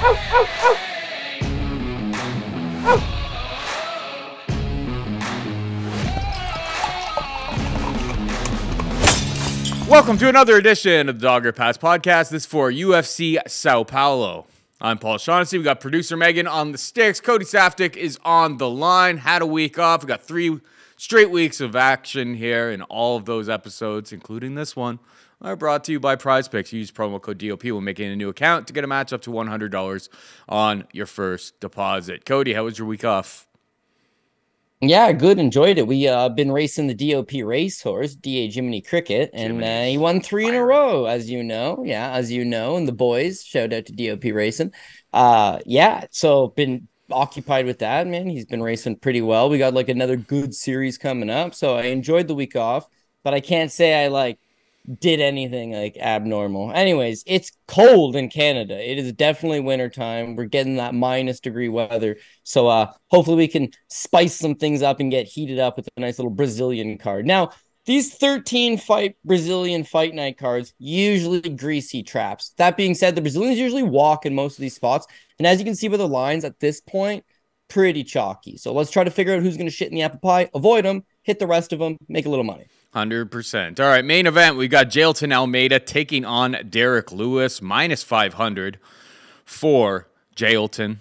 Welcome to another edition of the Dogger Pass Podcast. This is for UFC Sao Paulo. I'm Paul Shaughnessy. We got producer Megan on the sticks. Cody Saftic is on the line. Had a week off. We got 3 straight weeks of action here, and all of those episodes, including this one, are brought to you by Prize Picks. Use promo code DOP when making a new account to get a match up to $100 on your first deposit. Cody, how was your week off? Yeah, good. Enjoyed it. We been racing the DOP racehorse, DA Jiminy Cricket, and he won 3 in a row, as you know. Yeah, as you know, and the boys, shout out to DOP Racing. Yeah, so been occupied with that, man. He's been racing pretty well. We got like another good series coming up, so I enjoyed the week off, but I can't say I did anything like abnormal. Anyways, it's cold in Canada. It is definitely winter time. We're getting that -degree weather. So hopefully we can spice some things up and get heated up with a nice little Brazilian card. Now, these 13 Brazilian fight night cards, usually greasy traps. That being said, the Brazilians usually walk in most of these spots. And as you can see by the lines at this point, pretty chalky. So let's try to figure out who's going to shit in the apple pie, avoid them, hit the rest of them, make a little money. 100%. All right, main event. We got Jailton Almeida taking on Derrick Lewis, -500 for Jailton,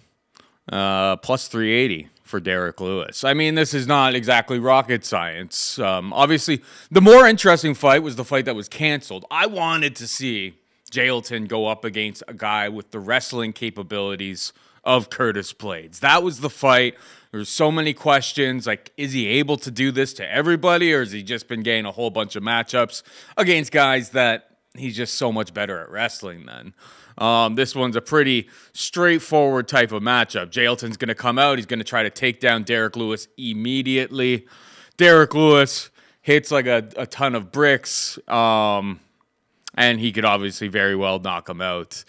plus 380 for Derrick Lewis. I mean, this is not exactly rocket science. Obviously, the more interesting fight was the fight that was canceled. I wanted to see Jailton go up against a guy with the wrestling capabilities of Curtis Blades. That was the fight. There's so many questions, like, is he able to do this to everybody, or has he just been getting a whole bunch of matchups against guys that he's just so much better at wrestling than? This one's a pretty straightforward type of matchup. Jailton's going to come out. He's going to try to take down Derrick Lewis immediately. Derrick Lewis hits like a ton of bricks, and he could obviously very well knock him out.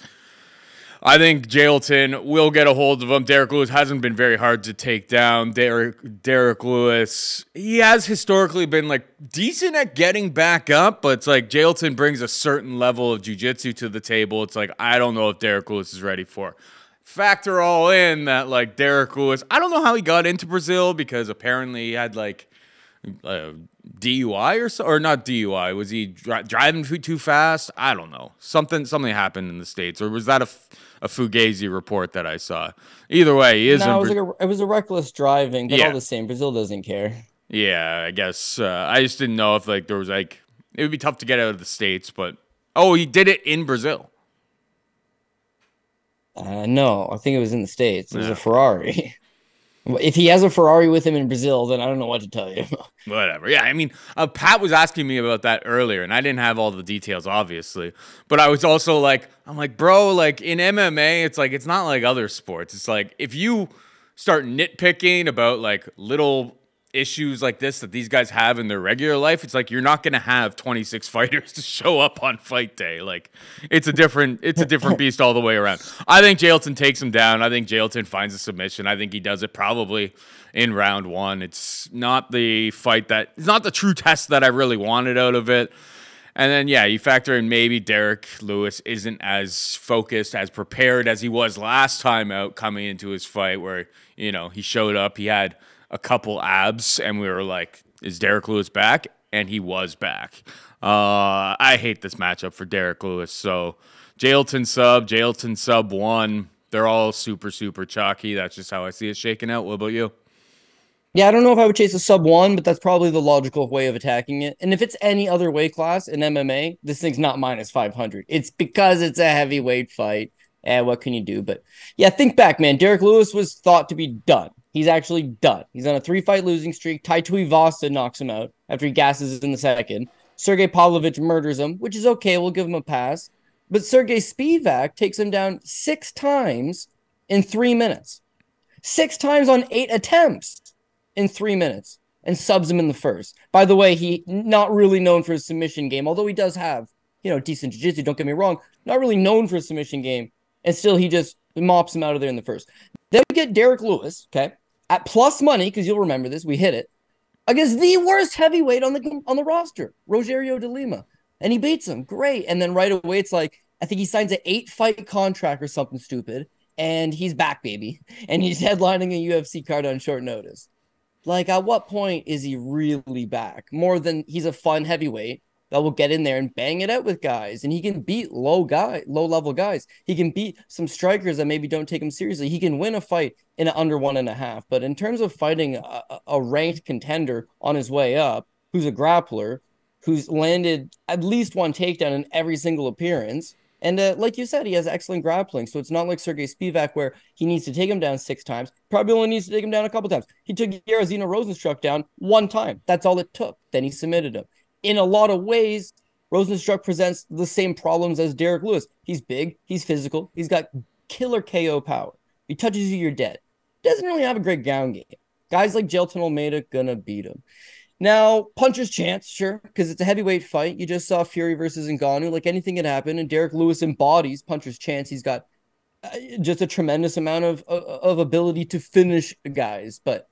I think Jailton will get a hold of him. Derrick Lewis hasn't been very hard to take down. Derrick Lewis, he has historically been like decent at getting back up, but it's like Jailton brings a certain level of jiu-jitsu to the table. It's like, I don't know if Derrick Lewis is ready for. Factor all in that, like, Derrick Lewis, I don't know how he got into Brazil, because apparently he had like DUI or not DUI. Was he driving too fast? I don't know. Something happened in the States, or was that a Fugazi report that I saw? Either way, he is. No, it was a reckless driving, but yeah. All the same, Brazil doesn't care. Yeah, I guess. I just didn't know if there was it would be tough to get out of the States, but he did it in Brazil. No, I think it was in the States. It was a Ferrari. If he has a Ferrari with him in Brazil, then I don't know what to tell you. Whatever. Yeah, I mean, Pat was asking me about that earlier, and I didn't have all the details, obviously. But I was also like, bro, like, in MMA, it's like, it's not like other sports. It's like, if you start nitpicking about, like, little issues like this that these guys have in their regular life, it's like, you're not going to have 26 fighters to show up on fight day. Like, it's a different beast all the way around. I think Jailton takes him down. I think Jailton finds a submission. I think he does it probably in round 1. It's not the fight it's not the true test that I really wanted out of it. And then, yeah, you factor in maybe Derrick Lewis isn't as focused, as prepared as he was last time out coming into his fight, where, you know, he showed up, he had a couple abs, and we were like, is Derrick Lewis back? And he was back. I hate this matchup for Derrick Lewis. So Jailton sub 1. They're all super, super chalky. That's just how I see it shaking out. What about you? Yeah, I don't know if I would chase a sub 1, but that's probably the logical way of attacking it. And if it's any other weight class in MMA, this thing's not -500. It's because it's a heavyweight fight. And what can you do? But yeah, think back, man. Derrick Lewis was thought to be done. He's actually done. He's on a 3-fight losing streak. Tai Tuivasa knocks him out after he gasses in the second. Sergey Pavlovich murders him, which is okay. We'll give him a pass. But Sergey Spivak takes him down 6 times in 3 minutes. 6 times on 8 attempts in 3 minutes, and subs him in the first. By the way, he not really known for his submission game, although he does have, decent jiu-jitsu, don't get me wrong. Not really known for his submission game, and still he just mops him out of there in the first. Then we get Derrick Lewis, okay, at plus money, because you'll remember this, we hit it, against the worst heavyweight on the roster, Rogerio de Lima. And he beats him. Great. And then right away, it's like, I think he signs an 8-fight contract or something stupid. and he's back, baby. And he's headlining a UFC card on short notice. Like, at what point is he really back? More than he's a fun heavyweight that will get in there and bang it out with guys. And he can beat low level guys. He can beat some strikers that maybe don't take him seriously. He can win a fight in under 1.5. But in terms of fighting a ranked contender on his way up, who's a grappler, who's landed at least one takedown in every single appearance. And like you said, he has excellent grappling. So it's not like Sergey Spivak where he needs to take him down 6 times. Probably only needs to take him down a couple times. He took Yarazina Rosenstruck down 1 time. That's all it took. Then he submitted him. In a lot of ways, Rosenstruck presents the same problems as Derrick Lewis. He's big. He's physical. He's got killer KO power. If he touches you, you're dead. Doesn't really have a great ground game. Guys like Jailton Almeida gonna beat him. Now, puncher's chance, sure, because it's a heavyweight fight. You just saw Fury versus Ngannou. Like, anything can happen, and Derrick Lewis embodies puncher's chance. He's got just a tremendous amount of ability to finish guys, but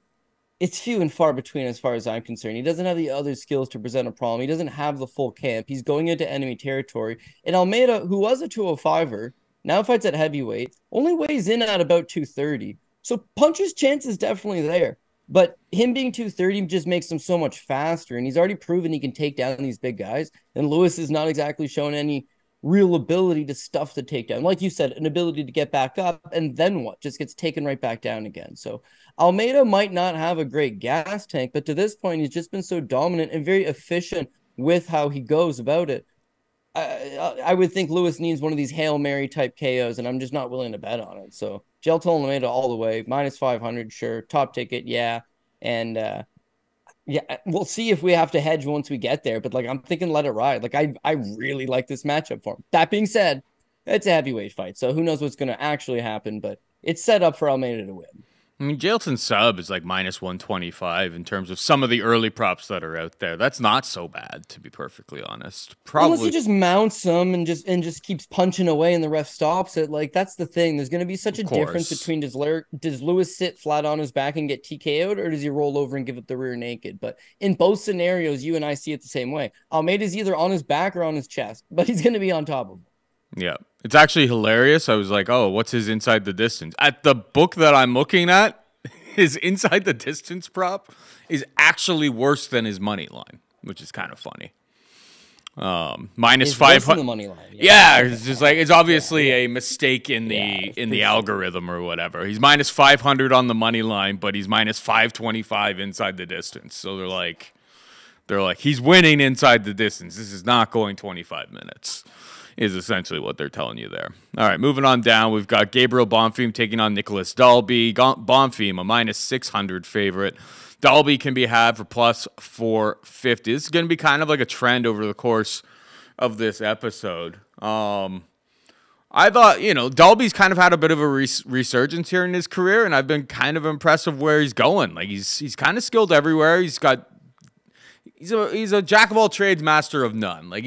it's few and far between as far as I'm concerned. He doesn't have the other skills to present a problem. He doesn't have the full camp. He's going into enemy territory. And Almeida, who was a 205er, now fights at heavyweight, only weighs in at about 230. So puncher's chance is definitely there. But him being 230 just makes him so much faster, and he's already proven he can take down these big guys. And Lewis is not exactly shown any real ability to stuff the takedown. Like you said, an ability to get back up, and then what? Just gets taken right back down again. So Almeida might not have a great gas tank, but to this point, he's just been so dominant and very efficient with how he goes about it. I would think Lewis needs one of these Hail Mary type KOs, and I'm just not willing to bet on it. So Jailton Almeida all the way, minus 500, sure. Top ticket, yeah. And yeah, we'll see if we have to hedge once we get there. But like, I'm thinking let it ride. Like, I really like this matchup for him. That being said, it's a heavyweight fight, so who knows what's going to actually happen, but it's set up for Almeida to win. I mean, Jailton's sub is like minus 125 in terms of some of the early props that are out there. That's not so bad, to be perfectly honest. Probably. Unless he just mounts them and just keeps punching away and the ref stops it. Like, that's the thing. There's going to be such a difference between does Lewis sit flat on his back and get TKO'd, or does he roll over and give up the rear naked? But in both scenarios, you and I see it the same way. Almeida's either on his back or on his chest, but he's going to be on top of him. Yeah. It's actually hilarious. I was like, oh, what's his inside the distance? At the book that I'm looking at, his inside the distance prop is actually worse than his money line, which is kind of funny. Minus 500 money line. Yeah, it's just like, it's obviously a mistake in the algorithm or whatever. He's minus 500 on the money line, but he's minus 525 inside the distance. So they're like he's winning inside the distance. This is not going 25 minutes. Is essentially what they're telling you there. All right, moving on down, we've got Gabriel Bonfim taking on Nicolas Dalby. Bonfim, a minus 600 favorite. Dalby can be had for plus 450. This is going to be kind of like a trend over the course of this episode. I thought, Dalby's kind of had a bit of a resurgence here in his career, and I've been kind of impressed with where he's going. Like, he's kind of skilled everywhere. He's a jack of all trades, master of none. Like,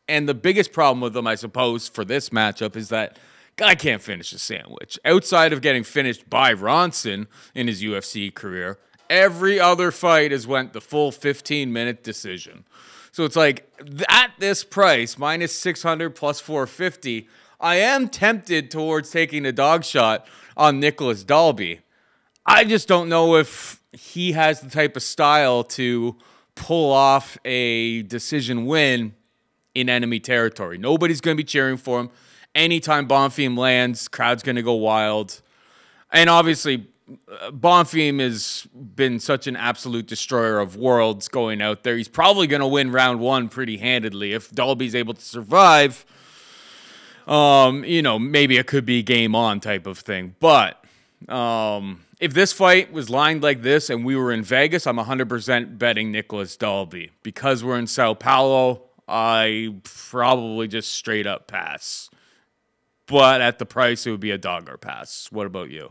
and the biggest problem with him, I suppose, for this matchup is that guy can't finish a sandwich. Outside of getting finished by Ronson in his UFC career, every other fight has went the full 15-minute decision. So it's like, at this price, minus 600 plus 450, I am tempted towards taking a dog shot on Nicolas Dalby. I just don't know if he has the type of style to pull off a decision win in enemy territory. Nobody's going to be cheering for him. Anytime Bonfim lands, crowd's going to go wild. And obviously, Bonfim has been such an absolute destroyer of worlds going out there. He's probably going to win round 1 pretty handedly. If Dalby's able to survive, maybe it could be game on type of thing. But if this fight was lined like this and we were in Vegas, I'm 100% betting Nicolas Dalby. Because we're in Sao Paulo, I probably just straight up pass. But at the price, it would be a dog or pass. What about you?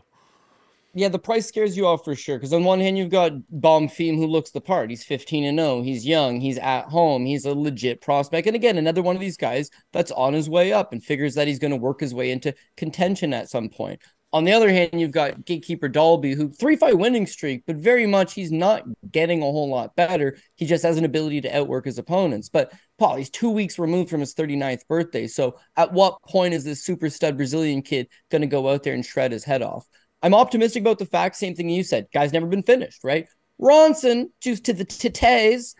Yeah, the price scares you off for sure. Because on one hand, you've got Bonfim, who looks the part. He's 15-0. He's young. He's at home. He's a legit prospect. And again, another one of these guys that's on his way up and figures that he's going to work his way into contention at some point. On the other hand, you've got gatekeeper Dalby, who 3-fight winning streak, but very much he's not getting a whole lot better. He just has an ability to outwork his opponents. But Paul, he's 2 weeks removed from his 39th birthday. So at what point is this super stud Brazilian kid going to go out there and shred his head off? I'm optimistic about the fact, same thing you said. Guy's never been finished, right? Ronson, juice to the titties,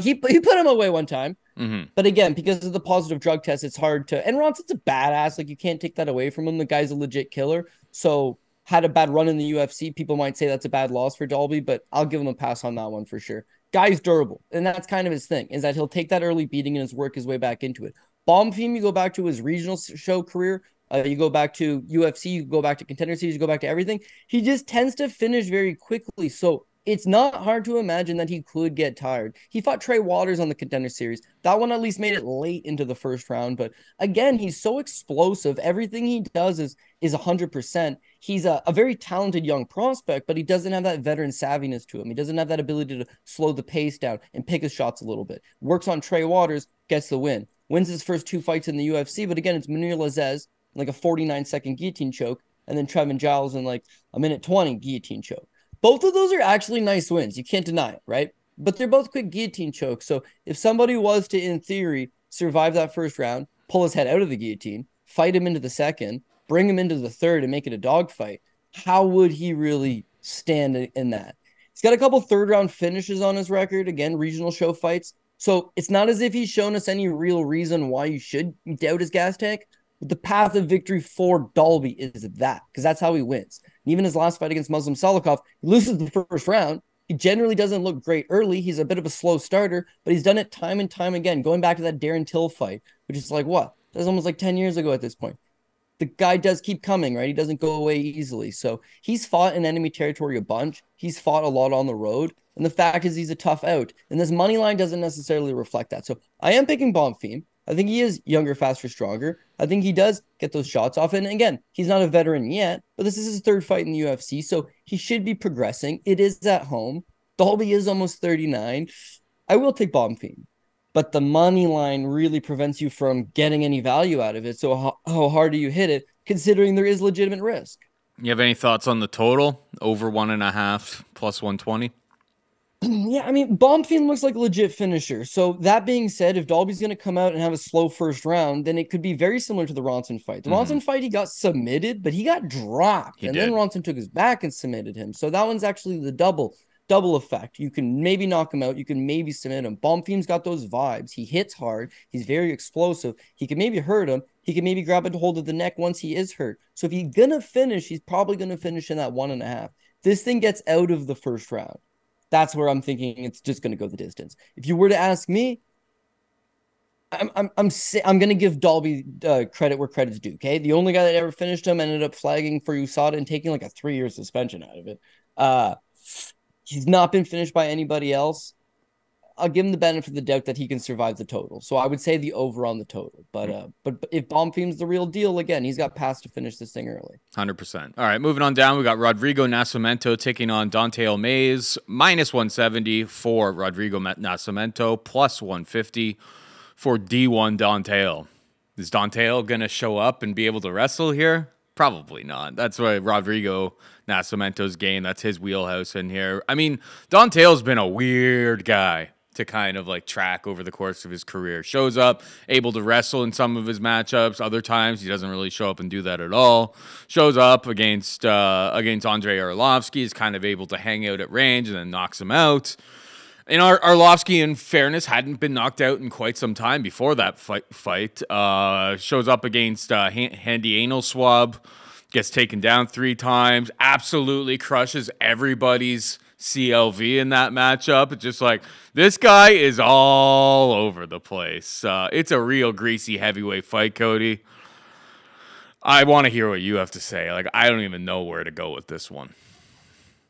he put him away one time. Mm-hmm. But again, because of the positive drug test, it's hard to. And Ronson's a badass. Like, you can't take that away from him. The guy's a legit killer. So, had a bad run in the UFC. People might say that's a bad loss for Dalby, but I'll give him a pass on that one for sure. Guy's durable. And that's kind of his thing, is that he'll take that early beating and work his way back into it. Bonfim, you go back to his regional show career. You go back to UFC, you go back to Contender Series, you go back to everything. He just tends to finish very quickly. So, it's not hard to imagine that he could get tired. He fought Trey Waters on the Contender Series. That one at least made it late into the first round. But again, he's so explosive. Everything he does is 100%. He's a very talented young prospect, but he doesn't have that veteran savviness to him. He doesn't have that ability to slow the pace down and pick his shots a little bit. Works on Trey Waters, gets the win. Wins his first 2 fights in the UFC. But again, it's Munir Lazzez, like a 49-second guillotine choke. And then Trevin Giles in like a minute 20 guillotine choke. Both of those are actually nice wins. You can't deny it, right? But they're both quick guillotine chokes. So if somebody was to, in theory, survive that first round, pull his head out of the guillotine, fight him into the second, bring him into the third and make it a dogfight, how would he really stand in that? He's got a couple third-round finishes on his record. Again, regional show fights. So it's not as if he's shown us any real reason why you should doubt his gas tank. But the path of victory for Dalby is that, because that's how he wins. And even his last fight against Muslim Salikov, he loses the first round. He generally doesn't look great early. He's a bit of a slow starter, but he's done it time and time again. Going back to that Darren Till fight, which is like, what? That's almost like 10 years ago at this point. The guy does keep coming, right? He doesn't go away easily. So he's fought in enemy territory a bunch. He's fought a lot on the road. And the fact is he's a tough out. And this money line doesn't necessarily reflect that. So I am picking Bonfim. I think he is younger, faster, stronger. I think he does get those shots off. And again, he's not a veteran yet, but this is his third fight in the UFC, so he should be progressing. It is at home. Dalby is almost 39. I will take Bonfim, but the money line really prevents you from getting any value out of it. So how hard do you hit it, considering there is legitimate risk? You have any thoughts on the total? Over 1.5 plus 120? Yeah, I mean, Bonfim looks like a legit finisher. So that being said, if Dalby's going to come out and have a slow first round, then it could be very similar to the Ronson fight. The Ronson fight, he got submitted, but he got dropped. Then Ronson took his back and submitted him. So that one's actually the double effect. You can maybe knock him out. You can maybe submit him. Bonfim's got those vibes. He hits hard. He's very explosive. He can maybe hurt him. He can maybe grab a hold of the neck once he is hurt. So if he's going to finish, he's probably going to finish in that 1.5. This thing gets out of the first round. That's where I'm thinking it's just going to go the distance. If you were to ask me, I'm going to give Dalby credit where credit's due. Okay, the only guy that ever finished him ended up flagging for USADA and taking like a 3-year suspension out of it. He's not been finished by anybody else. I'll give him the benefit of the doubt that he can survive the total. So I would say the over on the total. But if Bonfim's the real deal, again, he's got pass to finish this thing early. 100%. All right, moving on down, we got Rodrigo Nascimento taking on Dante Almeida, minus 170 for Rodrigo Nascimento, plus 150 for D1 Dante. Is Dante going to show up and be able to wrestle here? Probably not. That's why Rodrigo Nascimento's game. That's his wheelhouse in here. I mean, Dante's been a weird guy to kind of like track over the course of his career. Shows up, able to wrestle in some of his matchups. Other times, he doesn't really show up and do that at all. Shows up against Andrei Arlovsky, is kind of able to hang out at range and then knocks him out. And Arlovsky, in fairness, hadn't been knocked out in quite some time before that fight. Shows up against Handy Anal Swab, gets taken down 3 times, absolutely crushes everybody's CLV in that matchup. It's just like, this guy is all over the place. It's a real greasy heavyweight fight, Cody. I want to hear what you have to say. Like, I don't even know where to go with this one.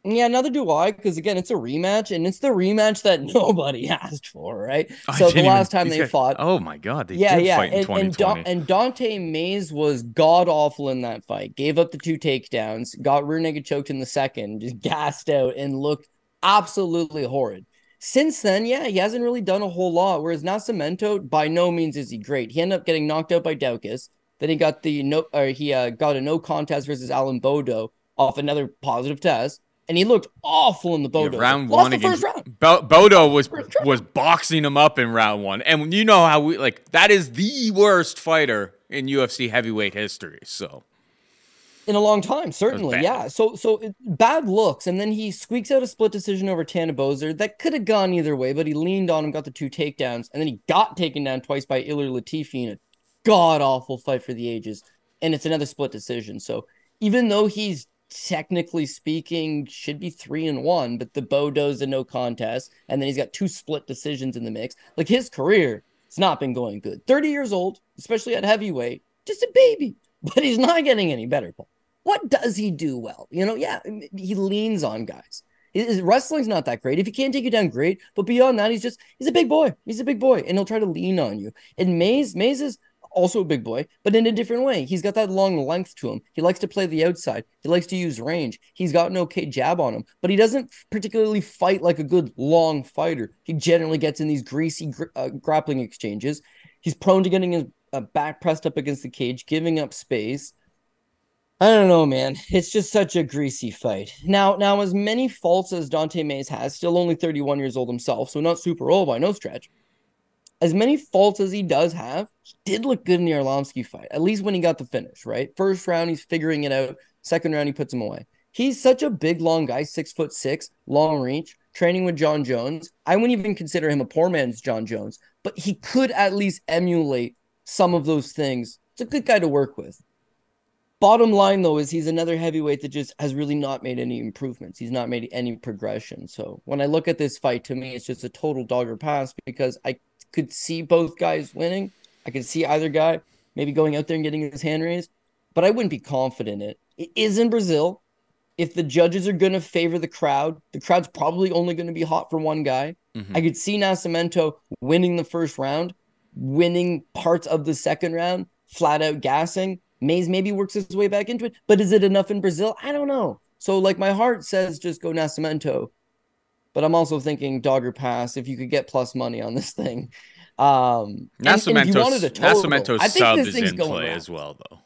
Yeah, neither do I, because again, it's a rematch, and it's the rematch that nobody asked for, right? So the last time they fought, oh my god, they did fight in 2020. And Dante Mays was god awful in that fight. Gave up the 2 takedowns, got rear naked choked in the second, just gassed out, and looked absolutely horrid. Since then, yeah, he hasn't really done a whole lot. Whereas Nascimento, by no means is he great. He ended up getting knocked out by Daukaus. Then he got got a no contest versus Alan Bodo off another positive test, and he looked awful in the Bodo. Round Lost one the against first round. Bodo was boxing him up in round one, and you know how that is the worst fighter in UFC heavyweight history. So in a long time, certainly, yeah. So bad looks, and then he squeaks out a split decision over Tanabozer that could have gone either way, but he leaned on him, got the 2 takedowns, and then he got taken down twice by Ilir Latifi in a god awful fight for the ages, and it's another split decision. So even though he's technically speaking should be 3-1, but the Bodo's a no contest, and then he's got 2 split decisions in the mix. Like, his career, it's not been going good. 30 years old, especially at heavyweight, just a baby, but he's not getting any better. What does he do well? Yeah, he leans on guys. His wrestling's not that great. If he can't take you down, great. But beyond that, he's a big boy. He's a big boy, and he'll try to lean on you. And Mays is also a big boy, but in a different way. He's got that long length to him. He likes to play the outside. He likes to use range. He's got an okay jab on him, but he doesn't particularly fight like a good long fighter. He generally gets in these greasy grappling exchanges. He's prone to getting his back pressed up against the cage, giving up space. I don't know, man. It's just such a greasy fight. Now, as many faults as Dante Mays has, still only 31 years old himself, so not super old by no stretch. As many faults as he does have, he did look good in the Arlovsky fight, at least when he got the finish, right? First round, he's figuring it out. Second round, he puts him away. He's such a big, long guy, 6'6", long reach, training with John Jones. I wouldn't even consider him a poor man's John Jones, but he could at least emulate some of those things. It's a good guy to work with. Bottom line, though, is he's another heavyweight that just has really not made any improvements. He's not made any progression. So when I look at this fight, to me, it's just a total dogger pass because I could see both guys winning. I could see either guy maybe going out there and getting his hand raised, but I wouldn't be confident in it. It is in Brazil. If the judges are going to favor the crowd's probably only going to be hot for one guy. Mm-hmm. I could see Nascimento winning the first round, winning parts of the second round, flat out gassing. Mays maybe works his way back into it, but is it enough in Brazil? I don't know. So, my heart says just go Nascimento, but I'm also thinking dogger pass if you could get plus money on this thing. Nascimento's sub is in play as well, though.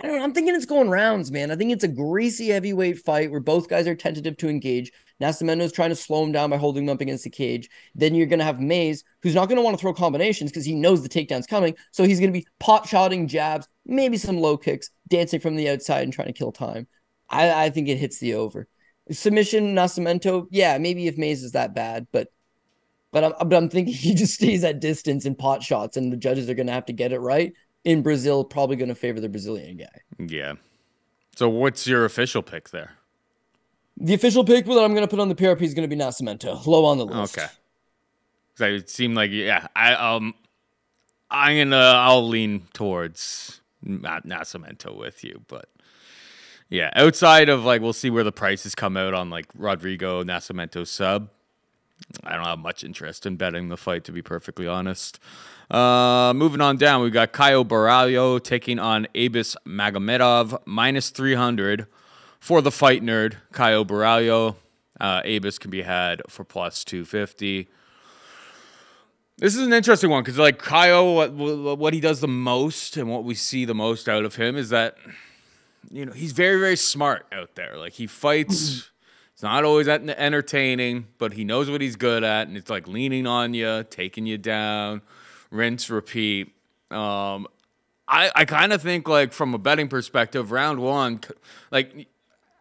I don't know. I'm thinking it's going rounds, man. I think it's a greasy heavyweight fight where both guys are tentative to engage. Nascimento's trying to slow him down by holding him up against the cage. Then you're going to have Mays, who's not going to want to throw combinations because he knows the takedown's coming. So he's going to be pot-shotting jabs, maybe some low kicks, dancing from the outside and trying to kill time. I think it hits the over. Submission, Nascimento, yeah, maybe if Mays is that bad, but I'm thinking he just stays at distance and pot shots, and the judges are going to have to get it right. In Brazil, probably going to favor the Brazilian guy. Yeah. So what's your official pick there? The official pick that I'm going to put on the PRP is going to be Nascimento, low on the list. Okay. So it seemed like, yeah, I'll lean towards Nascimento with you, but yeah, outside of we'll see where the prices come out on Rodrigo Nascimento sub. I don't have much interest in betting the fight, to be perfectly honest. Moving on down, we got Caio Borralho taking on Abus Magomedov, minus 300 for the fight nerd. Caio Borralho, Abus can be had for plus 250. This is an interesting one because Caio, what he does the most and what we see the most out of him is that he's very, very smart out there. He fights. It's not always entertaining, but he knows what he's good at, and it's leaning on you, taking you down, rinse, repeat. I kind of think from a betting perspective, round one,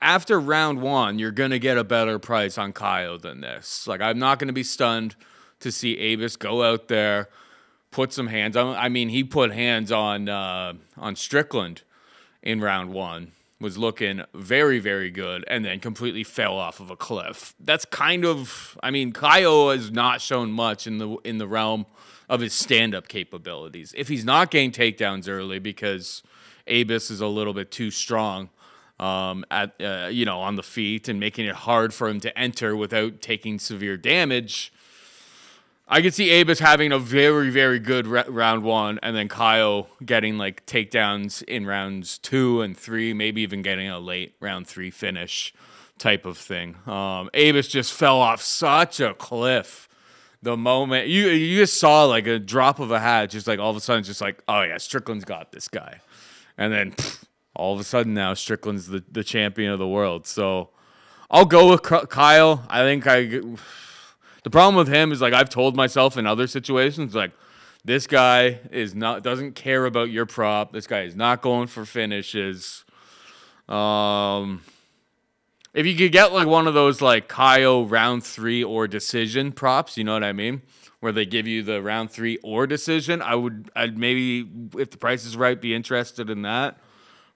after round one, you're gonna get a better price on Caio than this. I'm not gonna be stunned to see Abus go out there, put some hands on. I mean, he put hands on Strickland in round one. Was looking very, very good, and then completely fell off of a cliff. That's Caio has not shown much in the realm of his stand-up capabilities. If he's not getting takedowns early because Abus is a little bit too strong on the feet and making it hard for him to enter without taking severe damage, I could see Abus having a very, very good round one, and then Caio getting takedowns in rounds 2 and 3, maybe even getting a late round 3 finish type of thing. Abus just fell off such a cliff. The moment you just saw a drop of a hat, just all of a sudden, just oh yeah, Strickland's got this guy. And then all of a sudden now Strickland's the champion of the world. So I'll go with Kyle. I think the problem with him is, like, I've told myself in other situations, like, this guy doesn't care about your prop. This guy is not going for finishes. If you could get, like, one of those, like, Caio round 3 or decision props, you know what I mean? Where they give you the round 3 or decision, I'd maybe, if the price is right, be interested in that.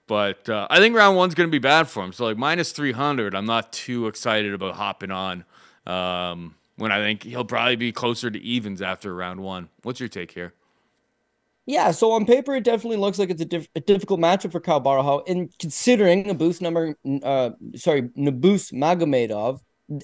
But I think round 1's going to be bad for him. So, like, minus 300, I'm not too excited about hopping on when I think he'll probably be closer to evens after round 1. What's your take here? Yeah, so on paper, it definitely looks like it's a difficult matchup for Kyle Borralho. And considering Nabus Magomedov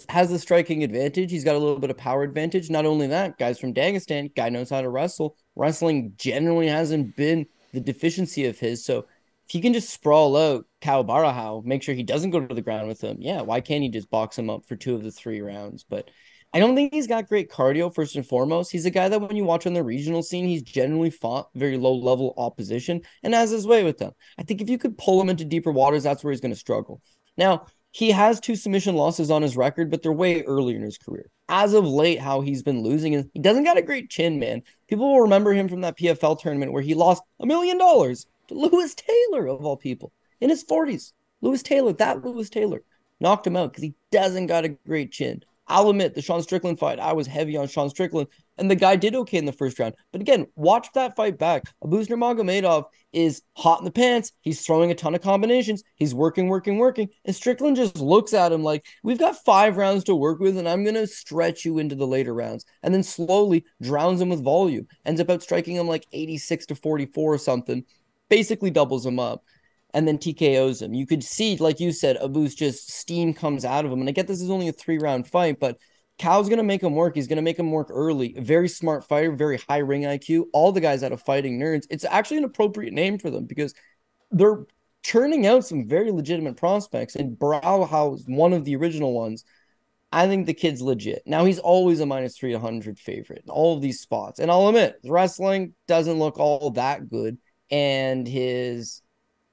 has the striking advantage, he's got a little bit of power advantage. Not only that, guys from Dagestan, guy knows how to wrestle. Wrestling generally hasn't been the deficiency of his. So if he can just sprawl out Kyle Borralho, make sure he doesn't go to the ground with him, yeah, why can't he just box him up for 2 of the 3 rounds? But I don't think he's got great cardio, first and foremost. He's a guy that when you watch on the regional scene, he's generally fought very low-level opposition and has his way with them. I think if you could pull him into deeper waters, that's where he's going to struggle. Now, he has 2 submission losses on his record, but they're way earlier in his career. As of late, how he's been losing is he doesn't got a great chin, man. People will remember him from that PFL tournament where he lost $1 million to Lewis Taylor, of all people, in his 40s. Lewis Taylor knocked him out because he doesn't got a great chin. I'll admit, the Sean Strickland fight, I was heavy on Sean Strickland, and the guy did okay in the first round. But again, watch that fight back. Abusner Magomedov is hot in the pants. He's throwing a ton of combinations. He's working. And Strickland just looks at him like, we've got 5 rounds to work with, and I'm going to stretch you into the later rounds. And then slowly drowns him with volume. Ends up outstriking him like 86-44 or something. Basically doubles him up. And then TKOs him. You could see, like you said, Abus just steam comes out of him. And I get this is only a 3-round fight, but Cal's going to make him work. He's going to make him work early. A very smart fighter, very high ring IQ. All the guys out of Fighting Nerds. It's actually an appropriate name for them because they're churning out some very legitimate prospects. And Borralho is one of the original ones. I think the kid's legit. Now, he's always a minus 300 favorite in all of these spots. And I'll admit, wrestling doesn't look all that good. And his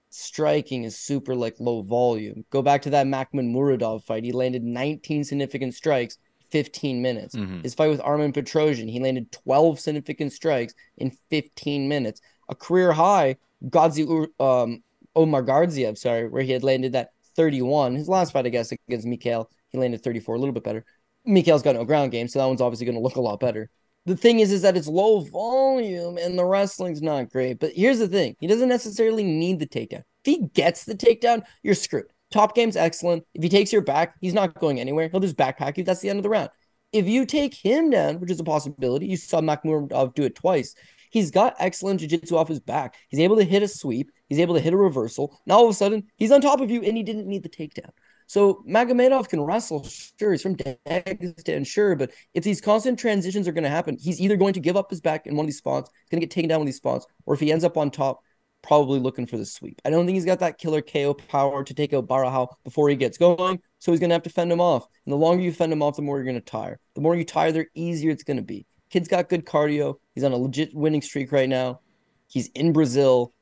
striking is super like low volume. Go back to that Magomedov fight. He landed 19 significant strikes, 15 minutes. His fight with Armen Petrosyan, he landed 12 significant strikes in 15 minutes. A career high, Omar Gardiev, where he had landed that 31. His last fight, I guess, against Mikel, he landed 34, a little bit better. Mikel's got no ground game, so that one's obviously going to look a lot better. The thing is that it's low volume and the wrestling's not great. But here's the thing. He doesn't necessarily need the takedown. If he gets the takedown, you're screwed. Top game's excellent. If he takes your back, he's not going anywhere. He'll just backpack you. That's the end of the round. If you take him down, which is a possibility, you saw Magomedov do it twice. He's got excellent jiu-jitsu off his back. He's able to hit a sweep. He's able to hit a reversal. Now, all of a sudden, he's on top of you, and he didn't need the takedown. So Magomedov can wrestle, sure. He's from Dagestan, sure. But if these constant transitions are going to happen, he's either going to give up his back in one of these spots, he's going to get taken down one of these spots, or if he ends up on top, probably looking for the sweep. I don't think he's got that killer KO power to take out Borralho before he gets going, so he's going to have to fend him off. And the longer you fend him off, the more you're going to tire. The more you tire, the easier it's going to be. Kid's got good cardio. He's on a legit winning streak right now. He's in Brazil.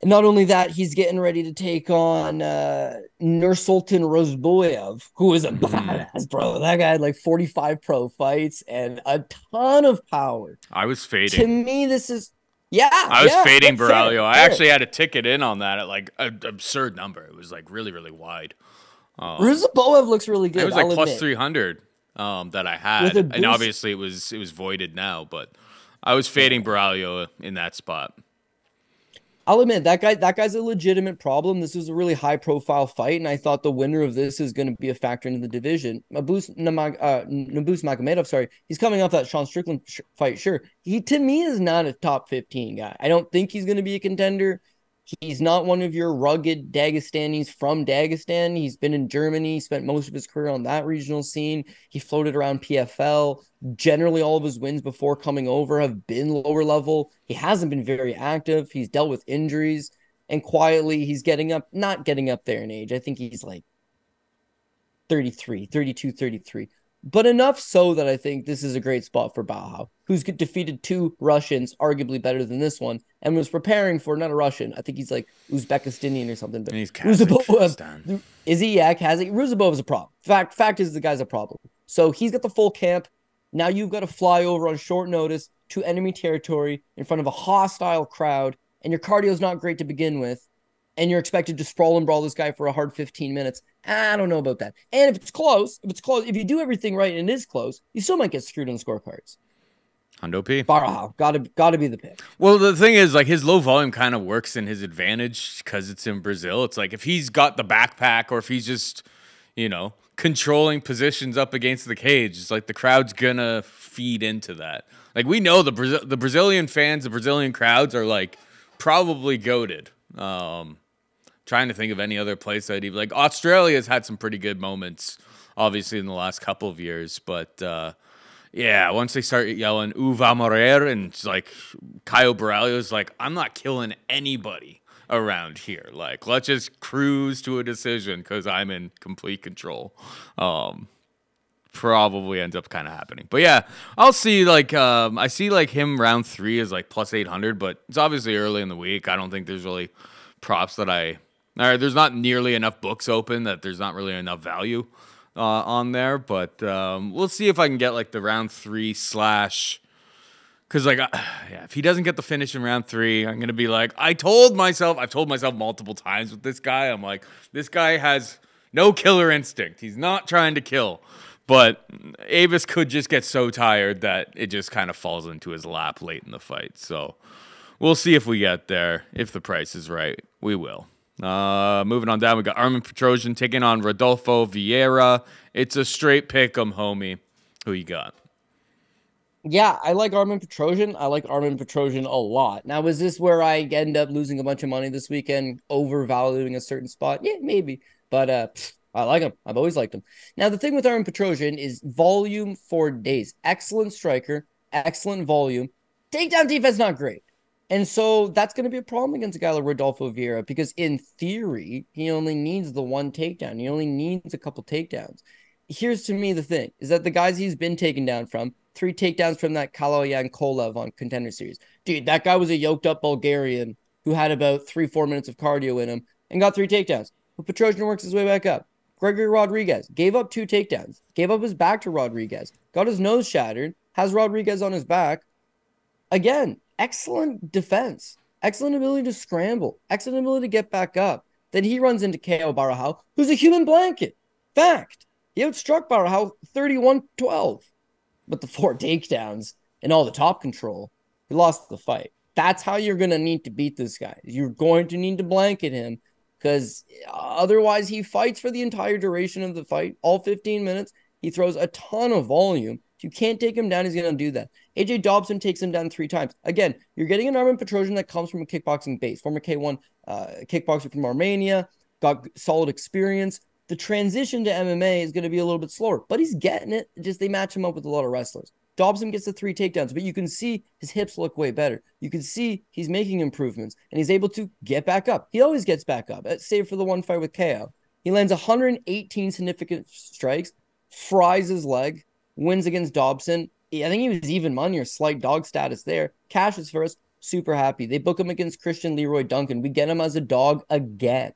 And not only that, he's getting ready to take on Nursultan Rozboyev, who is a badass, bro. That guy had like 45 pro fights and a ton of power. I was fading. To me, this is... I was fading Borralho. I actually had a ticket in on that at like an absurd number. It was like really, really wide. Rozboyev looks really good. It was like plus 300 that I had. And obviously it was voided now, but I was fading Borralho in that spot. I'll admit that guy's a legitimate problem. This is a really high profile fight, and I thought the winner of this is going to be a factor in the division. Nabus Magomedov, he's coming off that Sean Strickland fight. Sure, he to me is not a top 15 guy. I don't think he's going to be a contender. He's not one of your rugged Dagestanis from Dagestan. He's been in Germany, spent most of his career on that regional scene. He floated around PFL. Generally, all of his wins before coming over have been lower level. He hasn't been very active. He's dealt with injuries. And quietly, he's not getting up there in age. I think he's like 33. but enough so that I think this is a great spot for Borralho, who's defeated 2 Russians, arguably better than this one, and was preparing for not a Russian. I think he's like Uzbekistanian or something. But And he's Kazakhstan. Is he? Yeah, Kazakh. Ruzabov is a problem. Fact is the guy's a problem. So he's got the full camp. Now you've got to fly over on short notice to enemy territory in front of a hostile crowd, and your cardio is not great to begin with, and you're expected to sprawl and brawl this guy for a hard 15 minutes. I don't know about that. And if it's close, if you do everything right and it is close, you still might get screwed on scorecards. Hundo P. Borralho, gotta be the pick. Well, the thing is, like, his low volume kind of works in his advantage because it's in Brazil. It's like if he's got the backpack or if he's just, controlling positions up against the cage, it's like the crowd's gonna feed into that. Like, we know the Brazilian fans, the Brazilian crowds are like probably goated. Trying to think of any other place I'd even like. Australia's had some pretty good moments, obviously, in the last couple of years, but yeah, once they start yelling "Uva Morer" and it's like Caio Borralho's like, I'm not killing anybody around here. Like, let's just cruise to a decision because I'm in complete control. Probably ends up kind of happening. But yeah, I'll see. Like, I see like him round 3 is like plus 800, but it's obviously early in the week. I don't think there's really props that there's not nearly enough books open that there's not really enough value on there. But we'll see if I can get like the round 3 / because like, yeah, if he doesn't get the finish in round 3, I'm gonna be like, I've told myself multiple times with this guy. I'm like, this guy has no killer instinct. He's not trying to kill. But Avis could just get so tired that it just kind of falls into his lap late in the fight. So we'll see if we get there. If the price is right, we will. Moving on down, we got Armen Petrosyan taking on Rodolfo Vieira. It's a straight pick 'em, homie. Who you got? Yeah, I like Armen Petrosyan. I like Armen Petrosyan a lot. Now, is this where I end up losing a bunch of money this weekend, overvaluing a certain spot? Yeah, maybe. But I like him. I've always liked him. Now, the thing with Armen Petrosyan is volume for days. Excellent striker, excellent volume. Takedown defense, not great. And so that's going to be a problem against a guy like Rodolfo Vieira because in theory, he only needs the 1 takedown. He only needs a couple takedowns. Here's to me the thing, is that the guys he's been taken down from, 3 takedowns from that Kaloyan Kolev on Contender Series. Dude, that guy was a yoked up Bulgarian who had about 3-4 minutes of cardio in him and got 3 takedowns. But Petrosyan works his way back up. Gregory Rodriguez gave up 2 takedowns, gave up his back to Rodriguez, got his nose shattered, has Rodriguez on his back. Again, excellent defense, excellent ability to scramble, excellent ability to get back up. Then he runs into Caio Borralho, who's a human blanket. Fact, he outstruck Borralho 31-12. But the 4 takedowns and all the top control, he lost the fight. That's how you're going to need to beat this guy. You're going to need to blanket him because otherwise he fights for the entire duration of the fight, all 15 minutes. He throws a ton of volume. If you can't take him down, he's going to do that. AJ Dobson takes him down 3 times. Again, you're getting an Armen Petrosyan that comes from a kickboxing base, former K1 kickboxer from Armenia, got solid experience. The transition to MMA is going to be a little bit slower, but he's getting it. Just they match him up with a lot of wrestlers. Dobson gets the 3 takedowns, but you can see his hips look way better. You can see he's making improvements, and he's able to get back up. He always gets back up, save for the one fight with Caio. He lands 118 significant strikes, fries his leg, wins against Dobson. I think he was even money or slight dog status there. Cash is first, super happy. They book him against Christian Leroy Duncan. We get him as a dog again.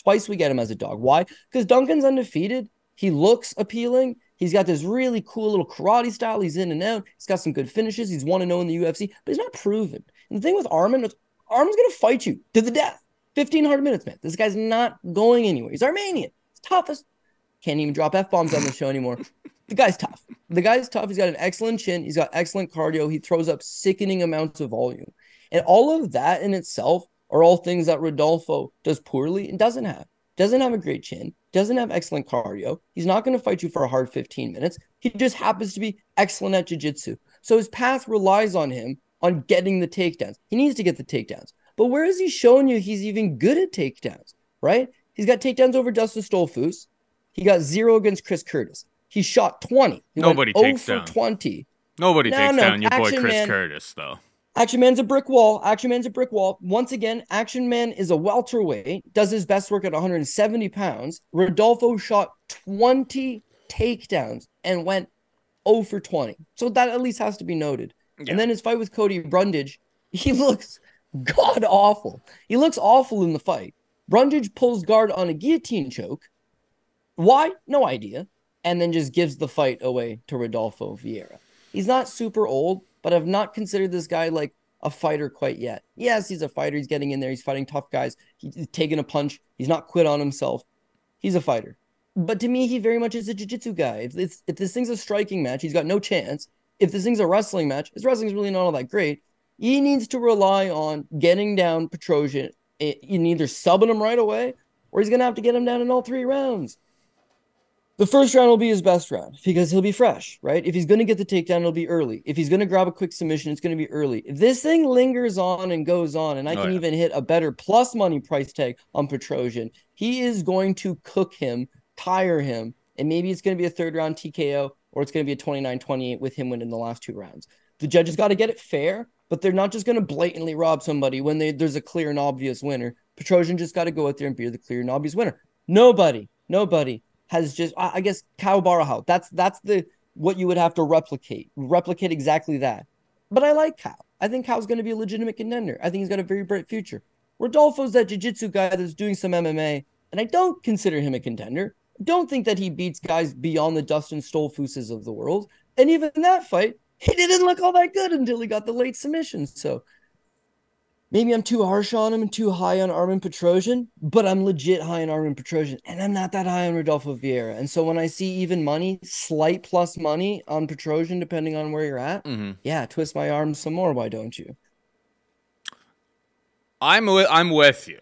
Twice we get him as a dog. Why? Because Duncan's undefeated. He looks appealing. He's got this really cool little karate style. He's in and out. He's got some good finishes. He's 1-0 in the UFC, but he's not proven. And the thing with Armen is Armen's going to fight you to the death. 1,500 minutes, man. This guy's not going anywhere. He's Armenian. He's toughest. Can't even drop F-bombs on the show anymore. The guy's tough. The guy's tough. He's got an excellent chin. He's got excellent cardio. He throws up sickening amounts of volume. And all of that in itself are all things that Rodolfo does poorly and doesn't have. Doesn't have a great chin, doesn't have excellent cardio. He's not going to fight you for a hard 15 minutes. He just happens to be excellent at jiu-jitsu. So his path relies on him on getting the takedowns. He needs to get the takedowns. But where has he shown you he's even good at takedowns, right? He's got takedowns over Dustin Stolfus. He got 0 against Chris Curtis. He shot 20. Nobody takes 0 down. for 20. Nobody takes down your boy Action Chris Man. Curtis, though. Action Man's a brick wall. Action Man's a brick wall. Once again, Action Man is a welterweight, does his best work at 170 pounds. Rodolfo shot 20 takedowns and went 0 for 20. So that at least has to be noted. Yeah. And then his fight with Cody Brundage, he looks god awful. He looks awful in the fight. Brundage pulls guard on a guillotine choke. Why? No idea. And then just gives the fight away to Rodolfo Vieira. He's not super old, but I've not considered this guy like a fighter quite yet. Yes, he's a fighter. He's getting in there. He's fighting tough guys. He's taking a punch. He's not quit on himself. He's a fighter. But to me, he very much is a jiu-jitsu guy. If this thing's a striking match, he's got no chance. If this thing's a wrestling match, his wrestling's really not all that great. He needs to rely on getting down Petrosyan in either subbing him right away, or he's going to have to get him down in all 3 rounds. The first round will be his best round because he'll be fresh, right? If he's going to get the takedown, it'll be early. If he's going to grab a quick submission, it's going to be early. If this thing lingers on and goes on, and I can even hit a better plus money price tag on Petrosyan, he is going to cook him, tire him, and maybe it's going to be a 3rd round TKO, or it's going to be a 29-28 with him winning the last 2 rounds. The judges got to get it fair, but they're not just going to blatantly rob somebody when there's a clear and obvious winner. Petrosyan just got to go out there and be the clear and obvious winner. Nobody has just, I guess, Caio Borralho. That's the what you would have to replicate exactly that. But I like Caio. I think Caio's going to be a legitimate contender. I think he's got a very bright future. Rodolfo's that jiu-jitsu guy that's doing some MMA, and I don't consider him a contender. Don't think that he beats guys beyond the Dustin Stolfuses of the world. And even in that fight, he didn't look all that good until he got the late submission. So maybe I'm too harsh on him and too high on Armen Petrosyan, but I'm legit high on Armen Petrosyan, and I'm not that high on Rodolfo Vieira. And so when I see even money, slight plus money on Petrosyan, depending on where you're at, yeah, twist my arm some more. Why don't you? I'm with you.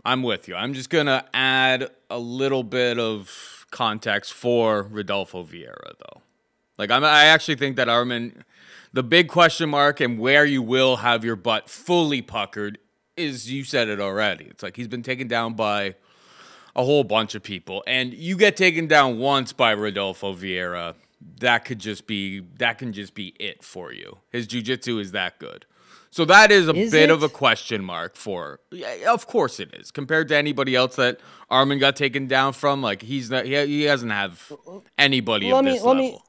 I'm just going to add a little bit of context for Rodolfo Vieira, though. Like, I actually think that Armen, the big question mark and where you will have your butt fully puckered is, you said it already. It's like he's been taken down by a whole bunch of people. And you get taken down once by Rodolfo Vieira, that can just be it for you. His jiu-jitsu is that good. So that is a bit of a question mark for, yeah, of course it is. Compared to anybody else that Armen got taken down from, like he doesn't have anybody of this level.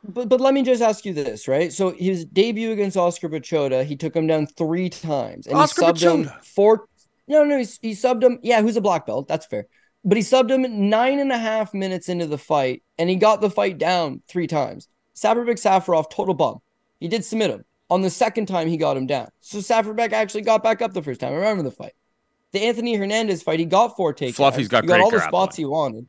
But let me just ask you this, right? So his debut against Oscar Pichel, he took him down 3 times. And Oscar he subbed him 4. No, he subbed him. Yeah, who's a black belt? That's fair. But he subbed him 9.5 minutes into the fight, and he got the fight down 3 times. Safirbek Safarov, total bum. He did submit him. On the second time, he got him down. So Safirbek actually got back up the first time. I remember the fight. The Anthony Hernandez fight, he got 4 takedowns. Fluffy's got he great got all the grappling. spots he wanted.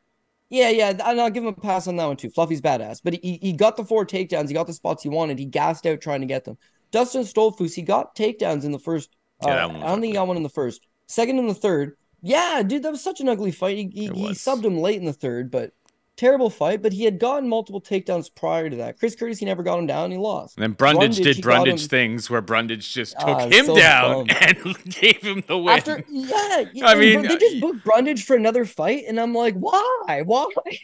Yeah, and I'll give him a pass on that one too. Fluffy's badass. But he got the 4 takedowns. He got the spots he wanted. He gassed out trying to get them. Dustin Stolfus, he got takedowns in the first. I don't think he got one in the first. Second and the third. Yeah, dude, that was such an ugly fight. He subbed him late in the third, but terrible fight. But he had gotten multiple takedowns prior to that. Chris Curtis, he never got him down. He lost. And then Brundage did Brundage things where Brundage just took him down and gave him the win. I mean, they just booked Brundage for another fight, and I'm like, why? Like,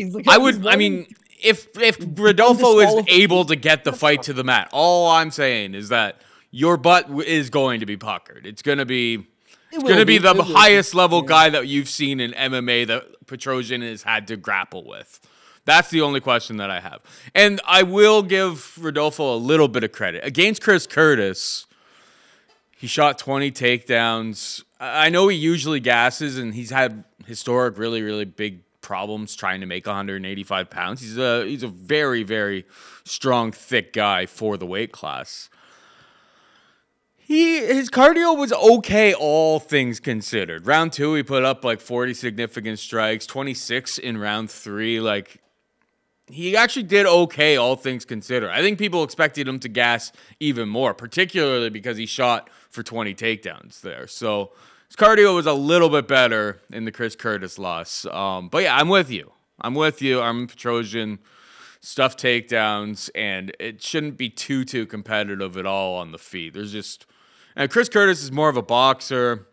if Rodolfo is able to get the fight to the mat, all I'm saying is that your butt is going to be puckered. It's going to be the highest level guy that you've seen in MMA that Petrosyan has had to grapple with. That's the only question that I have. And I will give Rodolfo a little bit of credit. Against Chris Curtis, he shot 20 takedowns. I know he usually gasses, and he's had historic really, really big problems trying to make 185 pounds. He's a very, very strong, thick guy for the weight class. His cardio was okay, all things considered. Round 2, he put up like 40 significant strikes, 26 in round 3. Like, he actually did okay, all things considered. I think people expected him to gas even more, particularly because he shot for 20 takedowns there. So his cardio was a little bit better in the Chris Curtis loss. But yeah, I'm with you. Armen Petrosyan, stuff takedowns, and it shouldn't be too competitive at all on the feet. There's just... And Chris Curtis is more of a boxer.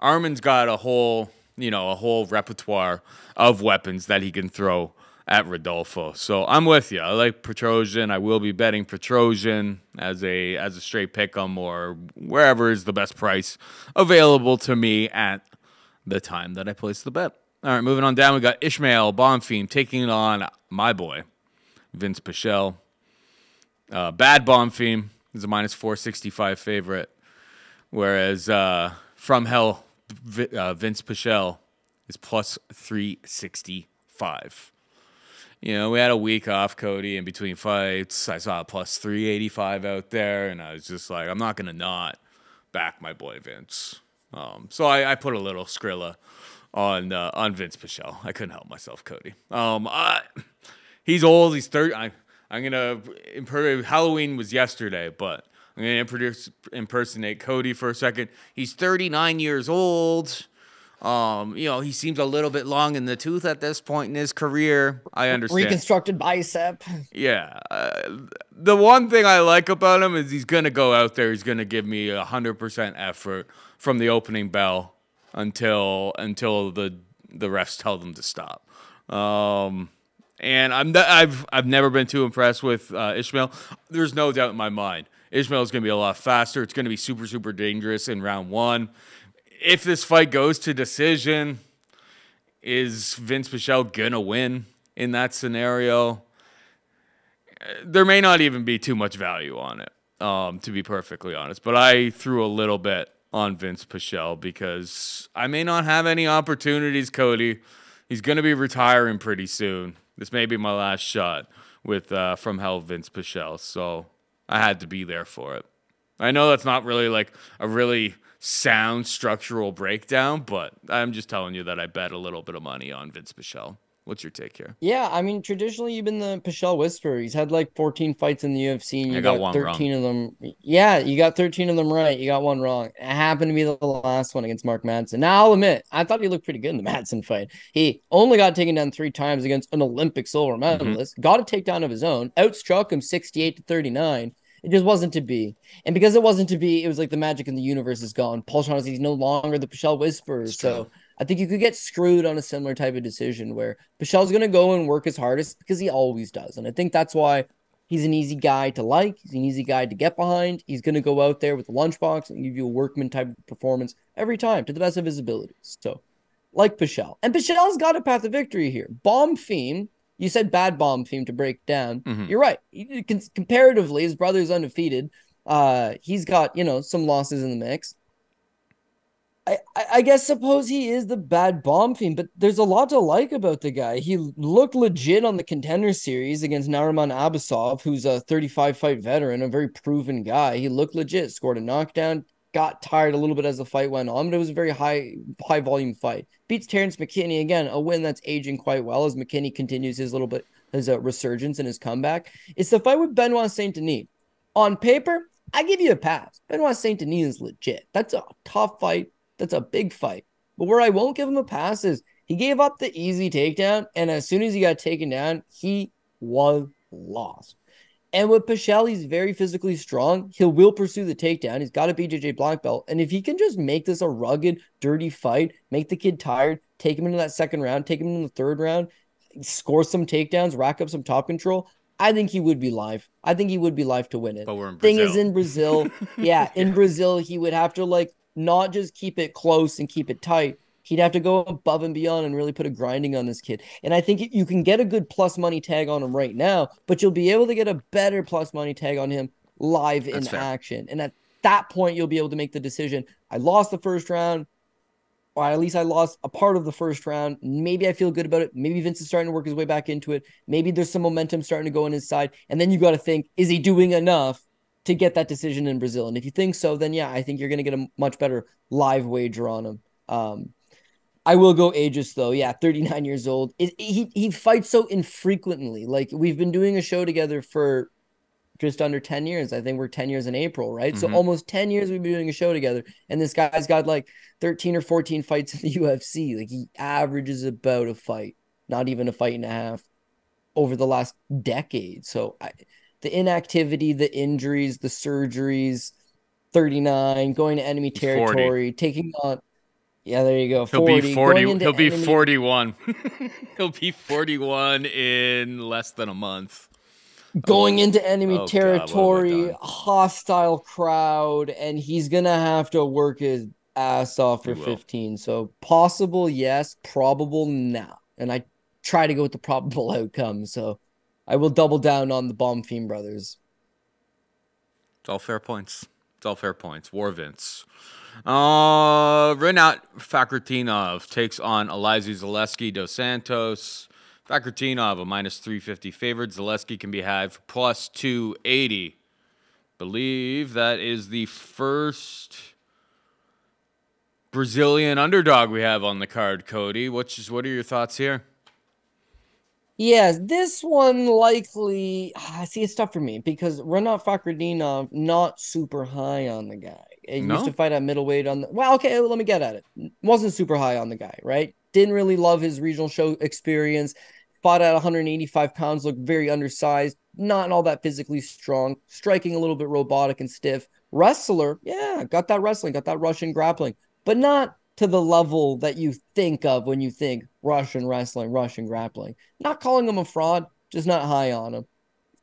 Armen's got a whole repertoire of weapons that he can throw at Rodolfo. So I'm with you. I like Petrosyan. I will be betting Petrosyan as a straight pick'em or wherever is the best price available to me at the time that I place the bet. All right, moving on down, we got Ismael Bonfim taking on my boy, Vinc Pichel. Bad Bonfim is a minus 465 favorite, whereas From Hell, Vinc Pichel is plus 365. You know, we had a week off, Cody, in between fights. I saw a plus 385 out there, and I was just like, I'm not going to not back my boy Vinc. So I put a little Skrilla on Vinc Pichel. I couldn't help myself, Cody. He's old. He's 30. I'm gonna Halloween was yesterday, but I'm gonna impersonate Cody for a second. He's 39 years old. You know, he seems a little bit long in the tooth at this point in his career. I understand. Reconstructed bicep. Yeah. The one thing I like about him is he's gonna go out there. He's gonna give me 100% effort from the opening bell until the refs tell them to stop. And I've never been too impressed with Ismael. There's no doubt in my mind. Ismael is going to be a lot faster. It's going to be super, super dangerous in round one. If this fight goes to decision, is Vinc Pichel going to win in that scenario? There may not even be too much value on it, to be perfectly honest. But I threw a little bit on Vinc Pichel because I may not have any opportunities, Cody. He's going to be retiring pretty soon. This may be my last shot with From Hell Vinc Pichel, so I had to be there for it. I know that's not really like a really sound structural breakdown, but I'm just telling you that I bet a little bit of money on Vinc Pichel. What's your take here? Yeah, I mean, traditionally you've been the Pichel whisperer. He's had like 14 fights in the UFC, and you got 13 of them. Yeah, you got 13 of them right. You got one wrong. It happened to be the last one against Mark Madsen. Now, I'll admit, I thought he looked pretty good in the Madsen fight. He only got taken down 3 times against an Olympic silver medalist, got a takedown of his own, outstruck him 68-39. It just wasn't to be. And because it wasn't to be, it was like the magic in the universe is gone. Paul Shaughnessy's no longer the Pichel whisperer. So I think you could get screwed on a similar type of decision where Pichel's going to go and work his hardest because he always does. And I think that's why he's an easy guy to like. He's an easy guy to get behind. He's going to go out there with a lunchbox and give you a workman type of performance every time to the best of his abilities. So like Pichel. And Pichel's got a path of victory here. Bonfim, you said bad Bonfim to break down. You're right. Comparatively, his brother's undefeated. He's got, you know, some losses in the mix. I guess suppose he is the bad Bonfim, but there's a lot to like about the guy. He looked legit on the Contender Series against Nariman Abasov, who's a 35-fight veteran, a very proven guy. He looked legit, scored a knockdown, got tired a little bit as the fight went on, but it was a very high volume fight. Beats Terrence McKinney, again, a win that's aging quite well as McKinney continues his resurgence and his comeback. It's the fight with Benoit Saint-Denis. On paper, I give you a pass. Benoit Saint-Denis is legit. That's a tough fight. That's a big fight. But where I won't give him a pass is he gave up the easy takedown, and as soon as he got taken down, he was lost. And with Pichel, he's very physically strong. He will pursue the takedown. He's got a BJJ black belt. And if he can just make this a rugged, dirty fight, make the kid tired, take him into that second round, take him into the third round, score some takedowns, rack up some top control, I think he would be live. I think he would be live to win it. But we're in Brazil. Brazil. Thing is, in Brazil, in Brazil, he would have to like not just keep it close and keep it tight. He'd have to go above and beyond and really put a grinding on this kid. And I think you can get a good plus money tag on him right now, but you'll be able to get a better plus money tag on him live in action. And at that point, you'll be able to make the decision. I lost the first round, or at least I lost a part of the first round. Maybe I feel good about it. Maybe Vince is starting to work his way back into it. Maybe there's some momentum starting to go on his side. And then you got to think, is he doing enough to get that decision in Brazil? And if you think so, then yeah, I think you're going to get a much better live wager on him. I will go ages though. Yeah, 39 years old. He fights so infrequently. Like we've been doing a show together for just under 10 years. I think we're 10 years in April, right? So almost 10 years we've been doing a show together. And this guy's got like 13 or 14 fights in the UFC. Like he averages about a fight, not even a fight and a half over the last decade. So the inactivity, the injuries, the surgeries, 39, going to enemy territory, 40. Taking on... Yeah, there you go. 40. He'll be 40. He'll be 41. He'll be 41 in less than a month. Going into enemy territory, hostile crowd, and he's going to have to work his ass off He for will. 15. So possible, yes. Probable, no. And I try to go with the probable outcome. So I will double down on the Bonfim brothers. It's all fair points. It's all fair points. War Vince. Rinat Fakhretdinov takes on Elizeu Zaleski dos Santos. Fakhretdinov, a minus 350 favored. Zaleski can be had for plus 280. Believe that is the first Brazilian underdog we have on the card, Cody. What are your thoughts here? Yes, this one likely. See, it's tough for me because Rinat Fakhretdinov not super high on the guy. It used to No? fight at middleweight on the. Well, okay, let me get at it. Wasn't super high on the guy, right? Didn't really love his regional show experience. Fought at 185 pounds, looked very undersized, not all that physically strong, striking a little bit robotic and stiff. Wrestler, yeah, got that wrestling, got that Russian grappling, but not to the level that you think of when you think Russian wrestling, Russian grappling. Not calling him a fraud, just not high on him.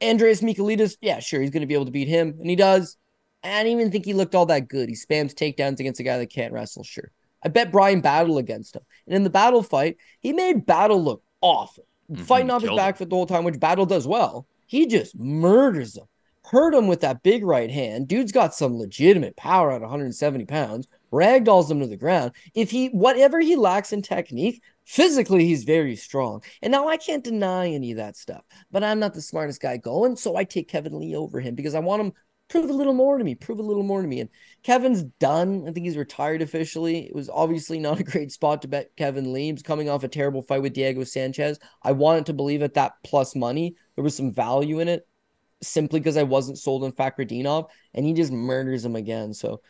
Andreas Michailidis, yeah, sure, he's going to be able to beat him, and he does. I don't even think he looked all that good. He spams takedowns against a guy that can't wrestle, sure. I bet Brian Battle against him. And in the Battle fight, he made Battle look awful. Fighting off his Killed back him. foot the whole time, which Battle does well. He just murders him. Hurt him with that big right hand. Dude's got some legitimate power at 170 pounds. Ragdolls him to the ground. Whatever he lacks in technique, physically, he's very strong. And now I can't deny any of that stuff. But I'm not the smartest guy going, so I take Kevin Lee over him because I want him prove a little more to me. Prove a little more to me. And Kevin's done. I think he's retired officially. It was obviously not a great spot to bet Kevin Lee. He was coming off a terrible fight with Diego Sanchez. I wanted to believe at that plus money, there was some value in it simply because I wasn't sold on Fakhretdinov, and he just murders him again. So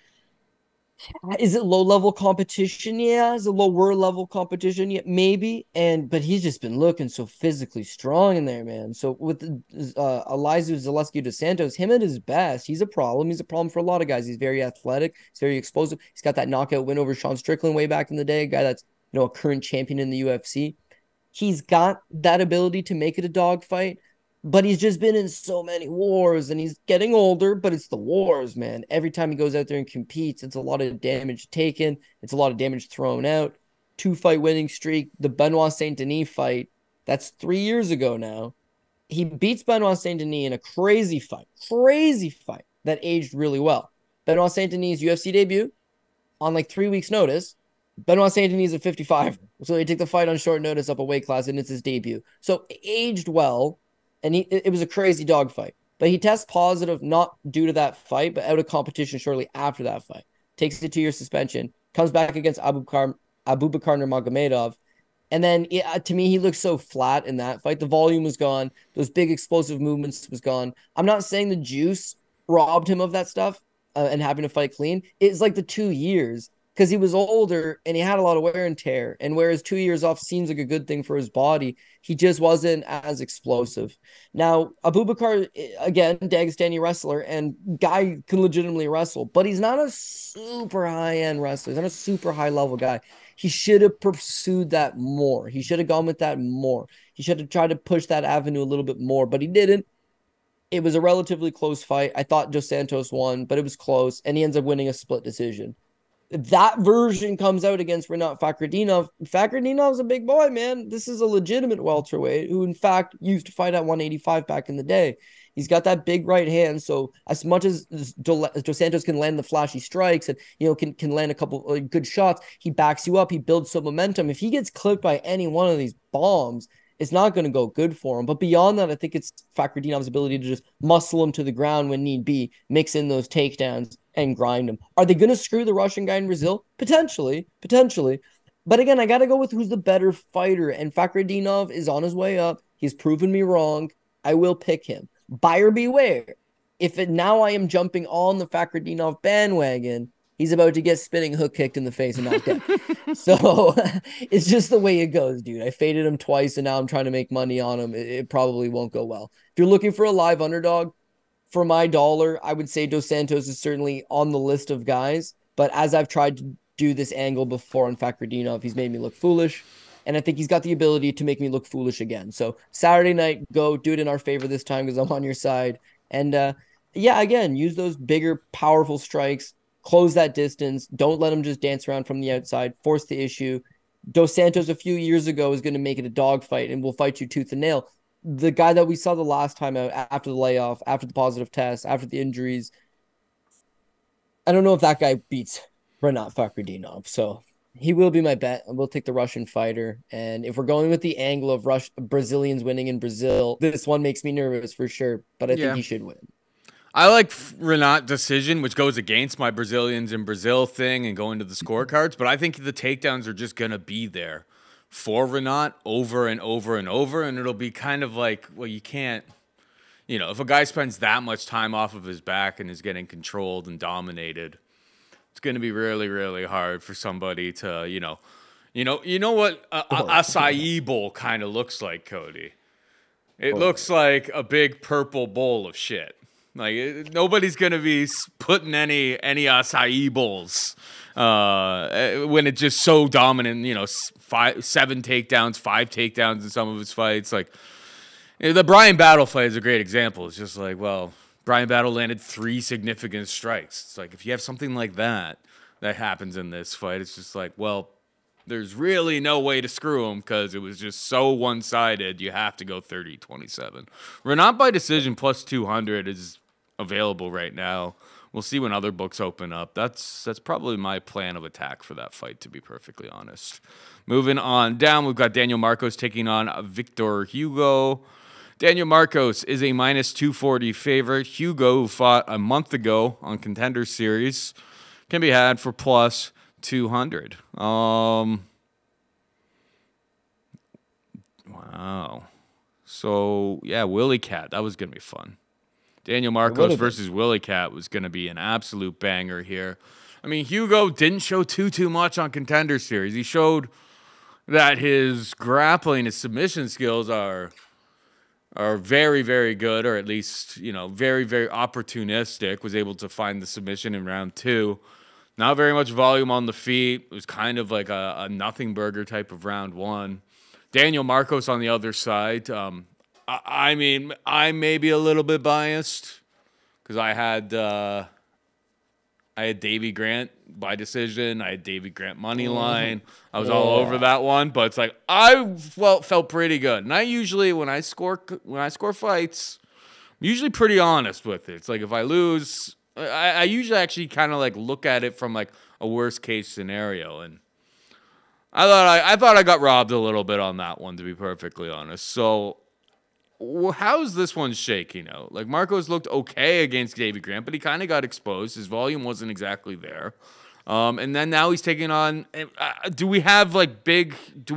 is it low level competition? Yeah. Is it lower level competition? Yeah, maybe. But he's just been looking so physically strong in there, man. So with Elizeu Zaleski dos Santos, him at his best, he's a problem. He's a problem for a lot of guys. He's very athletic. He's very explosive. He's got that knockout win over Sean Strickland way back in the day, a guy that's a current champion in the UFC. He's got that ability to make it a dogfight, but he's just been in so many wars and he's getting older, but it's the wars, man. Every time he goes out there and competes, it's a lot of damage taken. It's a lot of damage thrown out. 2-fight winning streak. The Benoit Saint Denis fight, that's 3 years ago now. He beats Benoit Saint Denis in a crazy fight that aged really well. Benoit Saint Denis' UFC debut on like 3 weeks' notice. Benoit Saint Denis is a 55. So they take the fight on short notice up a weight class and it's his debut. So it aged well. And it was a crazy dogfight. But he tests positive, not due to that fight, but out of competition shortly after that fight. Takes a 2-year suspension, comes back against Abubakar Nurmagomedov. And then, to me, he looked so flat in that fight. The volume was gone. Those big explosive movements was gone. I'm not saying the juice robbed him of that stuff and having to fight clean. It's like the 2 years because he was older and he had a lot of wear and tear. And whereas 2 years off seems like a good thing for his body, he just wasn't as explosive. Now, Abubakar, again, Dagestani wrestler, and guy can legitimately wrestle, but he's not a super high-end wrestler. He's not a super high-level guy. He should have pursued that more. He should have gone with that more. He should have tried to push that avenue a little bit more, but he didn't. It was a relatively close fight. I thought Dos Santos won, but it was close, and he ends up winning a split decision. That version comes out against Rinat Fakhretdinov. Fakhretdinov's a big boy, man. This is a legitimate welterweight who, in fact, used to fight at 185 back in the day. He's got that big right hand. So as much as Dos Santos can land the flashy strikes and can land a couple good shots, he backs you up. He builds some momentum. If he gets clipped by any one of these bombs, it's not going to go good for him. But beyond that, I think it's Fakhretdinov's ability to just muscle him to the ground when need be, mix in those takedowns, and grind him. Are they going to screw the Russian guy in Brazil? Potentially. But again, I got to go with who's the better fighter. And Fakhretdinov is on his way up. He's proven me wrong. I will pick him. Buyer beware. Now I am jumping on the Fakhretdinov bandwagon, he's about to get spinning hook kicked in the face and not dead. So it's just the way it goes, dude. I faded him twice and now I'm trying to make money on him. It probably won't go well. If you're looking for a live underdog, for my dollar, I would say Dos Santos is certainly on the list of guys. But as I've tried to do this angle before on Fakhretdinov, he's made me look foolish. And I think he's got the ability to make me look foolish again. So Saturday night, go do it in our favor this time because I'm on your side. And again, use those bigger, powerful strikes. close that distance. Don't let him just dance around from the outside. Force the issue. Dos Santos a few years ago is going to make it a dogfight and will fight you tooth and nail. The guy that we saw the last time out after the layoff, after the positive test, after the injuries, I don't know if that guy beats Rinat Fakhretdinov. So he will be my bet. We'll take the Russian fighter. And if we're going with the angle of Brazilians winning in Brazil, this one makes me nervous for sure. But I think he should win. I like Rinat decision, which goes against my Brazilians in Brazil thing and going to the scorecards. But I think the takedowns are just going to be there for Rinat over and over and over. And it'll be kind of like, well, you can't, if a guy spends that much time off of his back and is getting controlled and dominated, it's going to be really, really hard for somebody to, you know what a acai bowl kind of looks like, Cody. It looks like a big purple bowl of shit. Like nobody's going to be putting any acai bowls when it's just so dominant, 7 takedowns, 5 takedowns in some of his fights. Like the Brian Battle fight is a great example. It's just like, well, Brian Battle landed 3 significant strikes. It's like if you have something like that happens in this fight, it's just like, well, there's really no way to screw him because it was just so one-sided. You have to go 30-27. Rinat by decision plus 200 is available right now. We'll see when other books open up. That's probably my plan of attack for that fight, to be perfectly honest. Moving on down, we've got Daniel Marcos taking on Victor Hugo. Daniel Marcos is a minus 240 favorite. Hugo, who fought a month ago on Contender Series, can be had for plus 200. Wow. So, yeah, Willie Cat. That was going to be fun. Daniel Marcos versus Willie Cat was going to be an absolute banger here. I mean, Hugo didn't show too much on Contender Series. He showed that his grappling, his submission skills are very, very good, or at least, very, very opportunistic. Was able to find the submission in round 2. Not very much volume on the feet. It was kind of like a nothing burger type of round 1. Daniel Marcos on the other side. I mean, I may be a little bit biased because I had Davy Grant by decision. I had Davy Grant money line. I was all over that one, but it's like I felt pretty good. And I usually when I score fights, I'm usually pretty honest with it. It's like if I lose, I usually actually kind of like look at it from like a worst case scenario, and I thought I got robbed a little bit on that one, to be perfectly honest. So how's this one shaking out? Like Marcos looked okay against Davy Grant, but he kind of got exposed. His volume wasn't exactly there, and then now he's taking on. Do we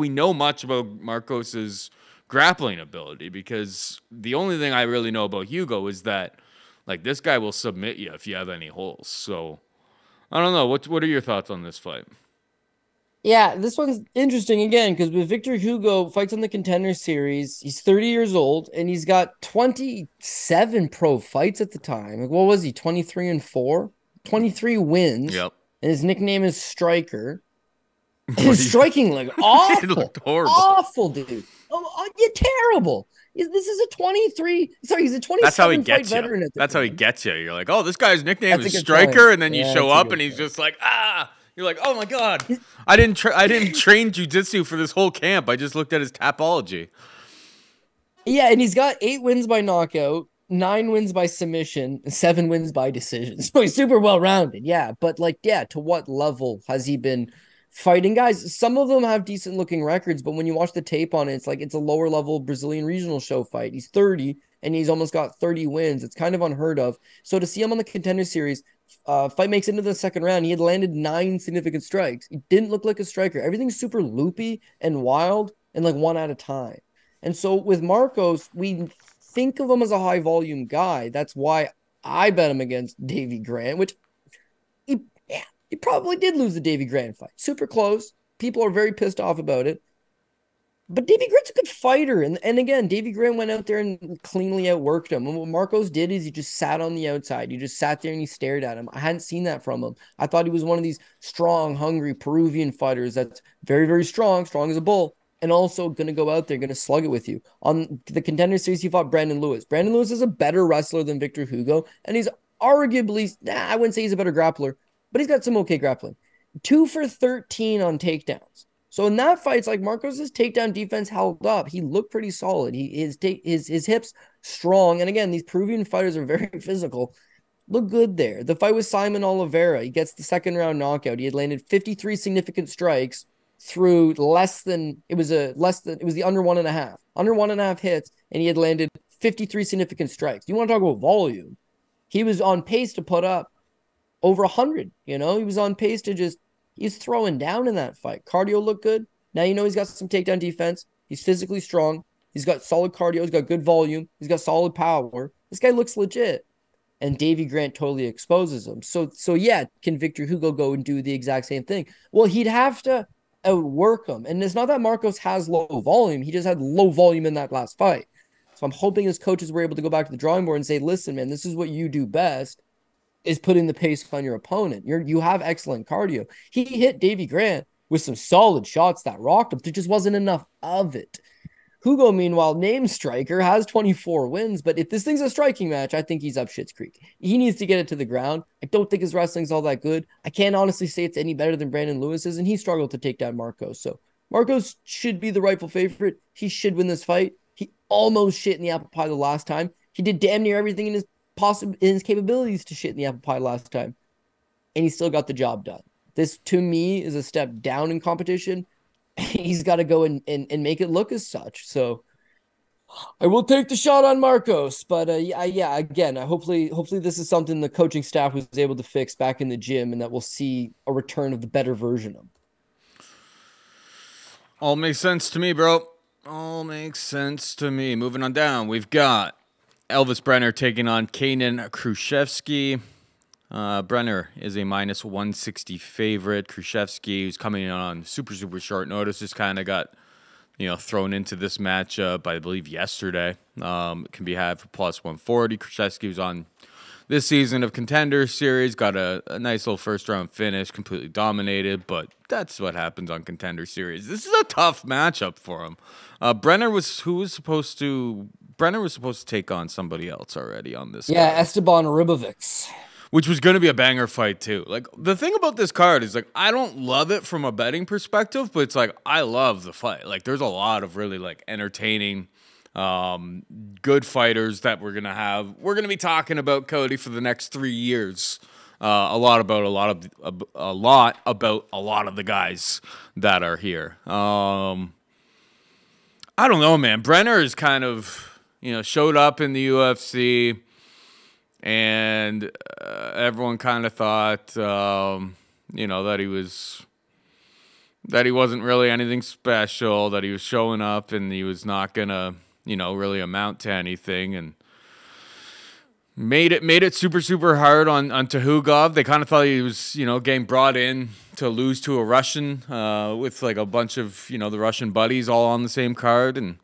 know much about Marcos's grappling ability? Because the only thing I really know about Hugo is that, like, this guy will submit you if you have any holes. So, I don't know. What are your thoughts on this fight? Yeah, this one's interesting again because with Victor Hugo fights on the Contender Series, he's 30 years old and he's got 27 pro fights at the time. Like, what was he? 23-4, 23 wins. Yep. And his nickname is Striker. His striking looked awful. It looked horrible. Awful, dude. You're terrible. This is a 23. Sorry, he's a 27 That's how he gets fight veteran. That's how he gets you. You're like, oh, this guy's nickname is Striker, and then you show up and he's just like, You're like, oh my god, I didn't train jiu-jitsu for this whole camp. I just looked at his Tapology. Yeah, and he's got 8 wins by knockout, 9 wins by submission, and 7 wins by decision. So he's super well-rounded. Yeah, but to what level has he been fighting guys? Some of them have decent looking records, but when you watch the tape on it, it's like it's a lower level Brazilian regional show fight. He's 30 and he's almost got 30 wins. It's kind of unheard of. So to see him on the Contender Series, fight makes it into the second round. He had landed 9 significant strikes. He didn't look like a striker. Everything's super loopy and wild and like one at a time. And so with Marcos, we think of him as a high volume guy. That's why I bet him against Davy Grant, which he probably did lose the Davy Grant fight. Super close. People are very pissed off about it. But Davy Grant's a good fighter. And again, Davy Grant went out there and cleanly outworked him. And what Marcos did is he just sat on the outside. He just sat there and he stared at him. I hadn't seen that from him. I thought he was one of these strong, hungry Peruvian fighters that's very, very strong as a bull, and also going to go out there, going to slug it with you. On the Contender Series, he fought Brandon Lewis. Brandon Lewis is a better wrestler than Victor Hugo, and he's arguably, I wouldn't say he's a better grappler, but he's got some okay grappling. 2 for 13 on takedowns. So in that fight, it's like Marcos's takedown defense held up. He looked pretty solid. His hips strong. And again, these Peruvian fighters are very physical. Look good there. The fight with Simon Oliveira, he gets the second round knockout. He had landed 53 significant strikes through it was the under 1.5 hits, and he had landed 53 significant strikes. You want to talk about volume? He was on pace to put up over 100. He was on pace to he's throwing down in that fight. Cardio looked good. Now he's got some takedown defense. He's physically strong. He's got solid cardio. He's got good volume. He's got solid power. This guy looks legit. And Davy Grant totally exposes him. So yeah, can Victor Hugo go and do the exact same thing? Well, he'd have to outwork him. And it's not that Marcos has low volume. He just had low volume in that last fight. So I'm hoping his coaches were able to go back to the drawing board and say, listen, man, this is what you do best, is putting the pace on your opponent. You have excellent cardio. He hit Davy Grant with some solid shots that rocked him. There just wasn't enough of it. Hugo, meanwhile, named striker, has 24 wins, but if this thing's a striking match, I think he's up Schitt's Creek. He needs to get it to the ground. I don't think his wrestling's all that good. I can't honestly say it's any better than Brandon Lewis's, and he struggled to take down Marcos. So Marcos should be the rightful favorite. He should win this fight. He almost shit in the apple pie the last time. He did damn near everything in his capabilities to shit in the apple pie last time, and he still got the job done. This, to me, is a step down in competition. He's got to go and make it look as such. So I will take the shot on Marcos, but again, hopefully this is something the coaching staff was able to fix back in the gym, and that we'll see a return of the better version of him. All makes sense to me, bro. All makes sense to me. Moving on down, we've got Elvis Brenner taking on Kaynan Kruschewsky. Brenner is a minus 160 favorite. Kruschewsky, who's coming in on super short notice, just kind of got thrown into this matchup, I believe, yesterday. Can be had for plus 140. Kruschewsky was on this season of Contender Series, got a nice little first-round finish, completely dominated, but that's what happens on Contender Series. This is a tough matchup for him. Brenner was supposed to take on somebody else already on this card. Esteban Ribovics. Which was going to be a banger fight, too. Like, the thing about this card is, like, I don't love it from a betting perspective, but it's like, I love the fight. Like, there's a lot of really, like, entertaining, good fighters that we're going to have. We're going to be talking about Cody for the next 3 years. A lot about a lot of the guys that are here. I don't know, man. Brenner is kind of, showed up in the UFC. And everyone kind of thought, that he wasn't really anything special, that he was showing up and he was not gonna, really amount to anything, and made it super hard on Tuhugov. They kind of thought he was, getting brought in to lose to a Russian with like a bunch of, the Russian buddies all on the same card, and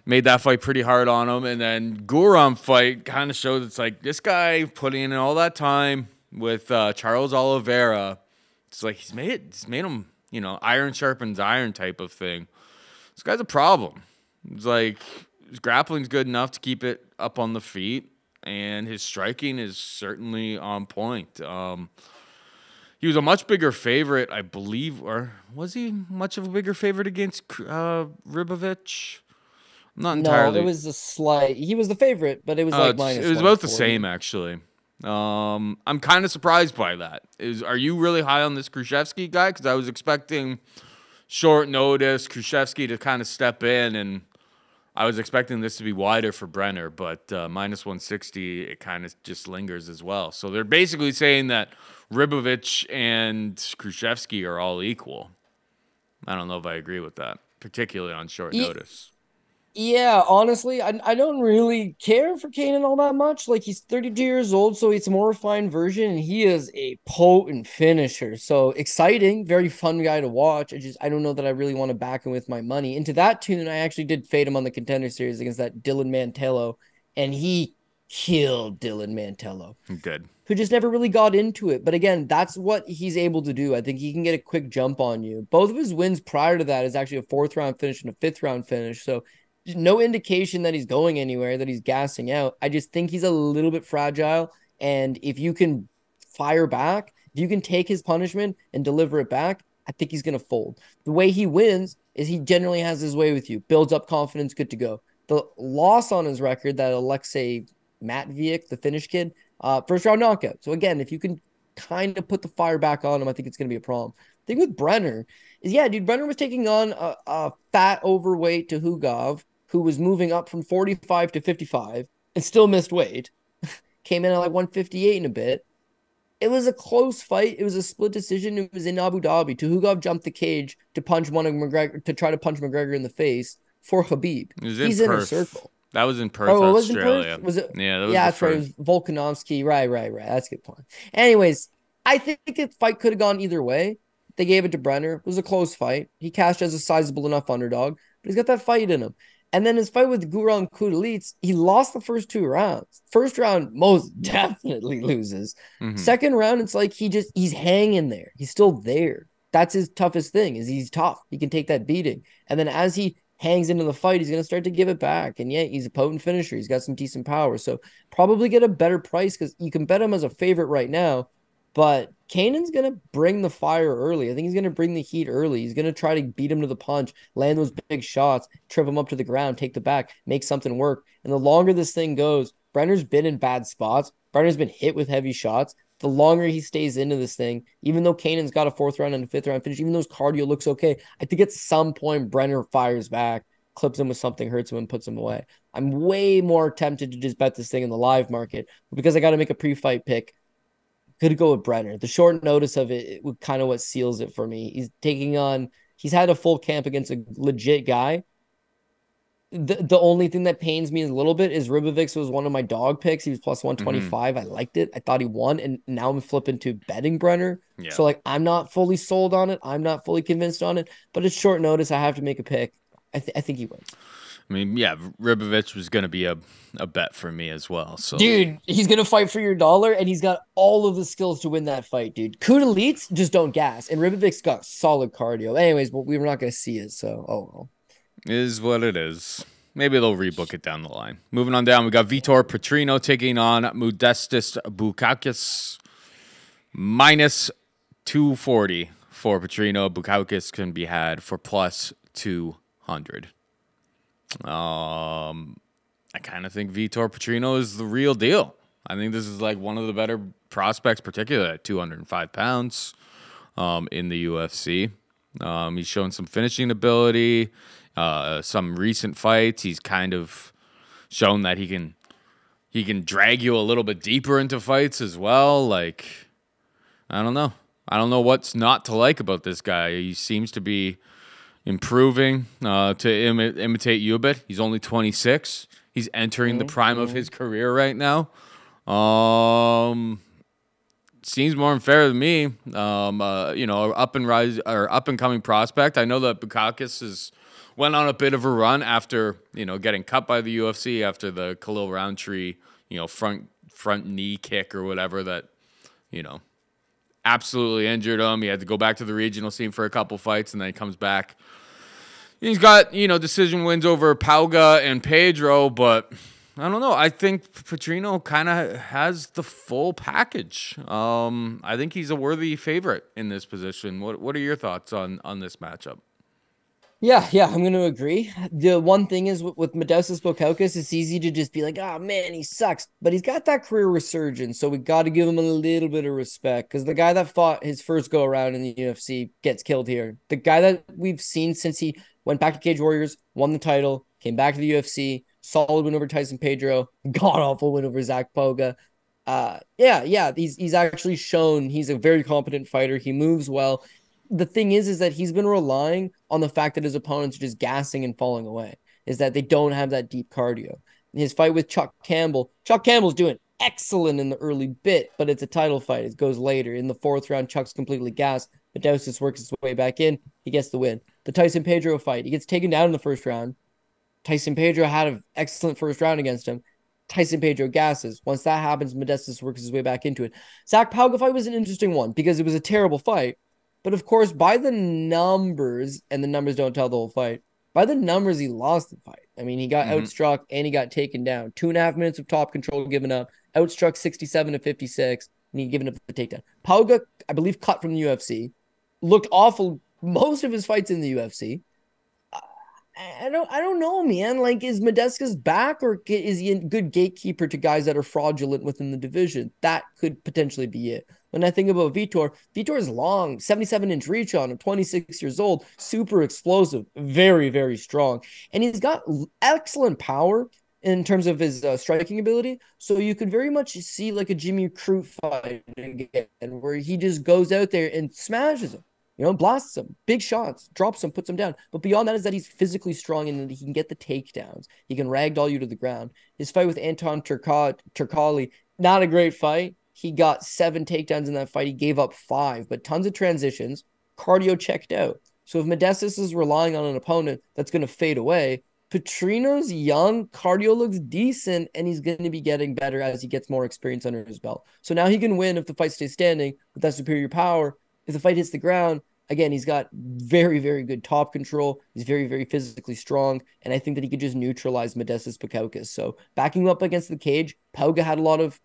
made that fight pretty hard on him. And then Guram fight kind of showed it's like this guy putting in all that time with Charles Oliveira. It's like he's made him, iron sharpens iron type of thing. This guy's a problem. It's like his grappling's good enough to keep it up on the feet, and his striking is certainly on point. He was a much bigger favorite, I believe, or was he much of a bigger favorite against Ribovics? Not entirely. No, it was a slight. He was the favorite, but it was like minus. It was about the same, actually. I'm kind of surprised by that. Are you really high on this Kruschewsky guy? Because I was expecting short notice Kruschewsky to kind of step in, and I was expecting this to be wider for Brenner, but minus 160, it kind of just lingers as well. So they're basically saying that Ribovics and Kruschewsky are all equal. I don't know if I agree with that, particularly on short notice. Yeah, honestly, I don't really care for Kaynan all that much. Like, he's 32 years old, so it's a more refined version, and he is a potent finisher. So exciting, very fun guy to watch. I don't know that I really want to back him with my money. And to that tune, I actually did fade him on the Contender Series against that Dylan Mantello, and he killed Dylan Mantello. Good. Who just never really got into it. But again, that's what he's able to do. I think he can get a quick jump on you. Both of his wins prior to that is actually a 4th-round finish and a 5th-round finish. So no indication that he's going anywhere, that he's gassing out. I just think he's a little bit fragile. And if you can fire back, If you can take his punishment and deliver it back, I think he's going to fold. The way he wins is he generally has his way with you, builds up confidence, good to go. The loss on his record, that Alexei Matviek, the Finnish kid, first round knockout. So again, if you can kind of put the fire back on him, I think it's going to be a problem. The thing with Brenner is, yeah, dude, Brenner was taking on a fat overweight to Hugov, who was moving up from 45 to 55 and still missed weight. Came in at like 158 in a bit. It was a close fight. It was a split decision. It was in Abu Dhabi. Tuhugov jumped the cage to punch McGregor, to try to punch McGregor in the face for Khabib. He's in a circle. That was in Perth, it was Australia. In Perth? Was it? Yeah, that was that's right. It was Volkanovski. Right. That's a good point. Anyways, I think the fight could have gone either way. They gave it to Brenner. It was a close fight. He cashed as a sizable enough underdog, but he's got that fight in him. And then his fight with Guram Kudalits, he lost the first 2 rounds. First round, most definitely loses. Mm-hmm. Second round, it's like he's hanging there. He's still there. That's his toughest thing, is he's tough. He can take that beating. And then as he hangs into the fight, he's going to start to give it back. And yeah, he's a potent finisher. He's got some decent power. So probably get a better price, because you can bet him as a favorite right now. But Kaynan's going to bring the fire early. I think he's going to bring the heat early. He's going to try to beat him to the punch, land those big shots, trip him up to the ground, take the back, make something work. And the longer this thing goes, Brenner's been in bad spots. Brenner's been hit with heavy shots. The longer he stays into this thing, even though Kaynan's got a 4th round and a 5th round finish, even though his cardio looks okay, I think at some point Brenner fires back, clips him with something, hurts him, and puts him away. I'm way more tempted to just bet this thing in the live market, but because I got to make a pre-fight pick, could go with Brenner. The short notice of it would kind of what seals it for me. He's had a full camp against a legit guy. The only thing that pains me a little bit is Ribovics was one of my dog picks. He was plus 125. I liked it. I thought he won, and now I'm flipping to betting Brenner. Yeah. So like, I'm not fully sold on it. I'm not fully convinced on it, but it's short notice. I have to make a pick. I think he wins. I mean, yeah, Ribovics was going to be a bet for me as well. So, dude, he's going to fight for your dollar, and he's got all of the skills to win that fight, dude. Kudalits just don't gas, and Ribovics got solid cardio. Anyways, but we were not going to see it, so well. It is what it is. Maybe they'll rebook it down the line. Moving on down, we got Vitor Petrino taking on Modestas Bukauskas. Minus 240 for Petrino. Bukauskas can be had for plus 200. I kind of think Vitor Petrino is the real deal. I think this is like one of the better prospects, particularly at 205 pounds in the UFC. He's shown some finishing ability, some recent fights. He's kind of shown that he can drag you a little bit deeper into fights as well. Like, I don't know. I don't know what's not to like about this guy. He seems to be improving to imitate you a bit. He's only 26. He's entering the prime of his career right now. Seems more unfair to me. Up and coming prospect. I know that Bukauskas went on a bit of a run after getting cut by the UFC after the Khalil Roundtree front knee kick or whatever that absolutely injured him. He had to go back to the regional scene for a couple fights, and then he comes back. He's got, decision wins over Pauga and Pedro, but I don't know. I think Petrino kind of has the full package. I think he's a worthy favorite in this position. What are your thoughts on this matchup? Yeah, I'm going to agree. The one thing is with Modestas Bukauskas, it's easy to just be like, oh, man, he sucks. But he's got that career resurgence, so we got to give him a little bit of respect, because the guy that fought his first go-around in the UFC gets killed here. The guy that we've seen since he went back to Cage Warriors, won the title, came back to the UFC, solid win over Tyson Pedro, god-awful win over Zach Pauga. He's actually shown he's a very competent fighter. He moves well. The thing is that he's been relying on the fact that his opponents are just gassing and falling away, is that they don't have that deep cardio. His fight with Chuck Campbell's doing excellent in the early bit, but it's a title fight. It goes later. In the 4th round, Chuck's completely gassed. Modestas works his way back in. He gets the win. The Tyson Pedro fight, he gets taken down in the 1st round. Tyson Pedro had an excellent 1st round against him. Tyson Pedro gasses. Once that happens, Modestas works his way back into it. Zach Pauga fight was an interesting one because it was a terrible fight. But of course, by the numbers, and the numbers don't tell the whole fight, by the numbers, he lost the fight. I mean, he got outstruck and he got taken down. 2.5 minutes of top control given up, outstruck 67 to 56. and he giving up the takedown. Pauga, I believe, cut from the UFC, looked awful most of his fights in the UFC. I don't know, man. Like, is Modestas back, or is he a good gatekeeper to guys that are fraudulent within the division? That could potentially be it. When I think about Vitor is long, 77-inch reach on him, 26 years old, super explosive, very, very strong. And he's got excellent power in terms of his striking ability. So you could very much see like a Jimmy Crute fight again, where he just goes out there and smashes him. Blasts him, big shots, drops him, puts him down. But beyond that is that he's physically strong and that he can get the takedowns. He can ragdoll you to the ground. His fight with Anton Turkali, not a great fight. He got 7 takedowns in that fight. He gave up 5, but tons of transitions. Cardio checked out. So if Modestas is relying on an opponent that's going to fade away, Petrino's young, cardio looks decent, and he's going to be getting better as he gets more experience under his belt. So now he can win if the fight stays standing with that superior power. If the fight hits the ground, again, he's got very, very good top control. He's very, very physically strong. And I think that he could just neutralize Modestas Bukauskas. So backing up against the cage, Pauga had a lot of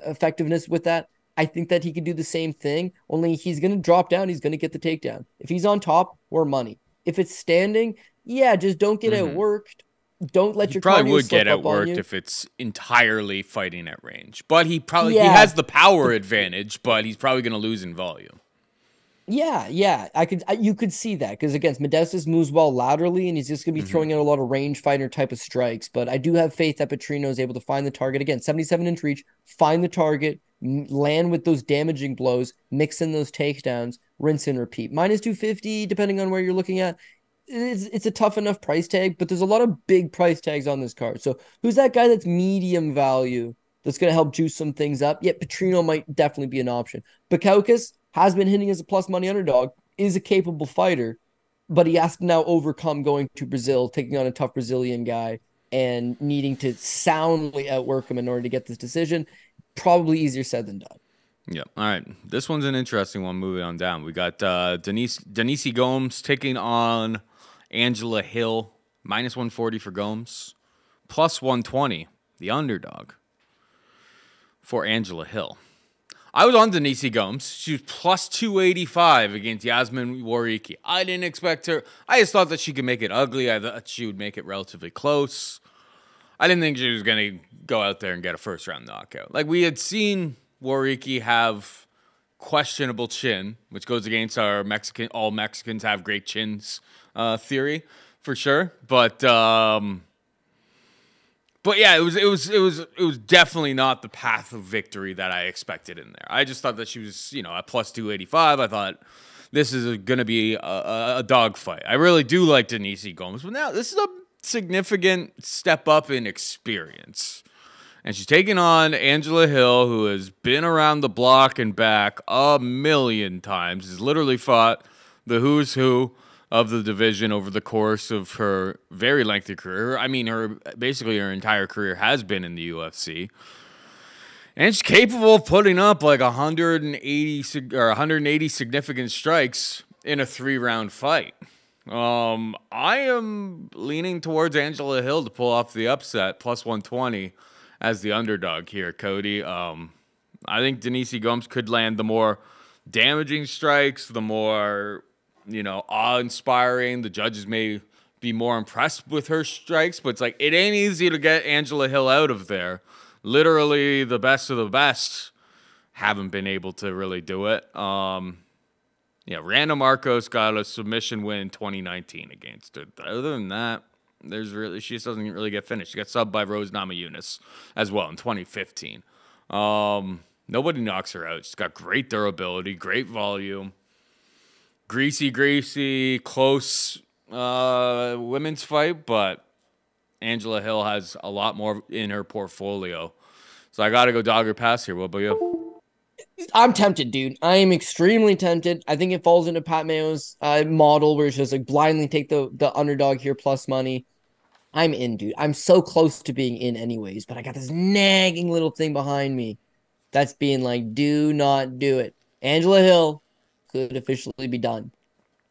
effectiveness with that. I think that he could do the same thing, only he's going to drop down. He's going to get the takedown. If he's on top, we're money. If it's standing, yeah, just don't get outworked. Don't let your probably cardio would slip get up on outworked you. if it's entirely fighting at range. But he has the power advantage, but he's probably going to lose in volume. Yeah, you could see that because against Modestas moves well laterally, and he's just going to be throwing out a lot of rangefinder type of strikes. But I do have faith that Petrino is able to find the target again, 77-inch reach, find the target, land with those damaging blows, mix in those takedowns, rinse and repeat. Minus 250, depending on where you're looking at. It's a tough enough price tag, but there's a lot of big price tags on this card. So who's that guy that's medium value that's going to help juice some things up? Yet Petrino might definitely be an option. Bukauskas has been hitting as a plus money underdog, is a capable fighter, but he has to now overcome going to Brazil, taking on a tough Brazilian guy, and needing to soundly outwork him in order to get this decision. Probably easier said than done. Yeah. All right. This one's an interesting one. Moving on down. We got Denise Gomes taking on Angela Hill. Minus 140 for Gomes. Plus 120, the underdog, for Angela Hill. I was on Denise Gomes. She was plus 285 against Yasmin Wariki. I didn't expect her. I just thought that she could make it ugly. I thought she would make it relatively close. I didn't think she was going to go out there and get a first-round knockout. Like, we had seen Wariki have questionable chin, which goes against our all Mexicans have great chins theory, for sure. But yeah, it was definitely not the path of victory that I expected in there. I just thought that she was, at plus 285. I thought this is going to be a dogfight. I really do like Denise Gomes, but now this is a significant step up in experience. And she's taking on Angela Hill, who has been around the block and back a million times, has literally fought the who's who of the division over the course of her very lengthy career. I mean, basically her entire career has been in the UFC. And she's capable of putting up like 180 significant strikes in a 3-round fight. I am leaning towards Angela Hill to pull off the upset, plus 120 as the underdog here, Cody. I think Denise Gomes could land the more damaging strikes, the more, awe-inspiring. The judges may be more impressed with her strikes, but it's like, it ain't easy to get Angela Hill out of there. Literally, the best of the best haven't been able to really do it. Randa Marcos got a submission win in 2019 against her. Other than that, she just doesn't really get finished. She got subbed by Rose Namajunas as well in 2015. Nobody knocks her out. She's got great durability, great volume. Greasy, close women's fight, but Angela Hill has a lot more in her portfolio. So I got to go dog or pass here. What about you? I'm tempted, dude. I am extremely tempted. I think it falls into Pat Mayo's model where it's just like blindly take the underdog here plus money. I'm in, dude. I'm so close to being in anyways, but I got this nagging little thing behind me that's being like, do not do it. Angela Hill could officially be done.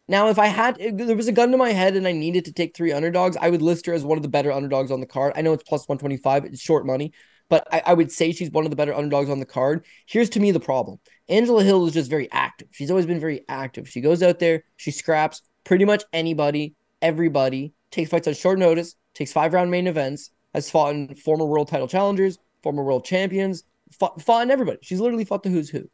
Now, if there was a gun to my head and I needed to take 3 underdogs, I would list her as one of the better underdogs on the card. I know it's plus 125. It's short money. but I would say she's one of the better underdogs on the card. Here's to me the problem. Angela Hill is just very active. She's always been very active. She goes out there, she scraps pretty much anybody, everybody, takes fights on short notice, takes 5-round main events, has fought in former world title challengers, former world champions, fought in everybody. She's literally fought the who's who.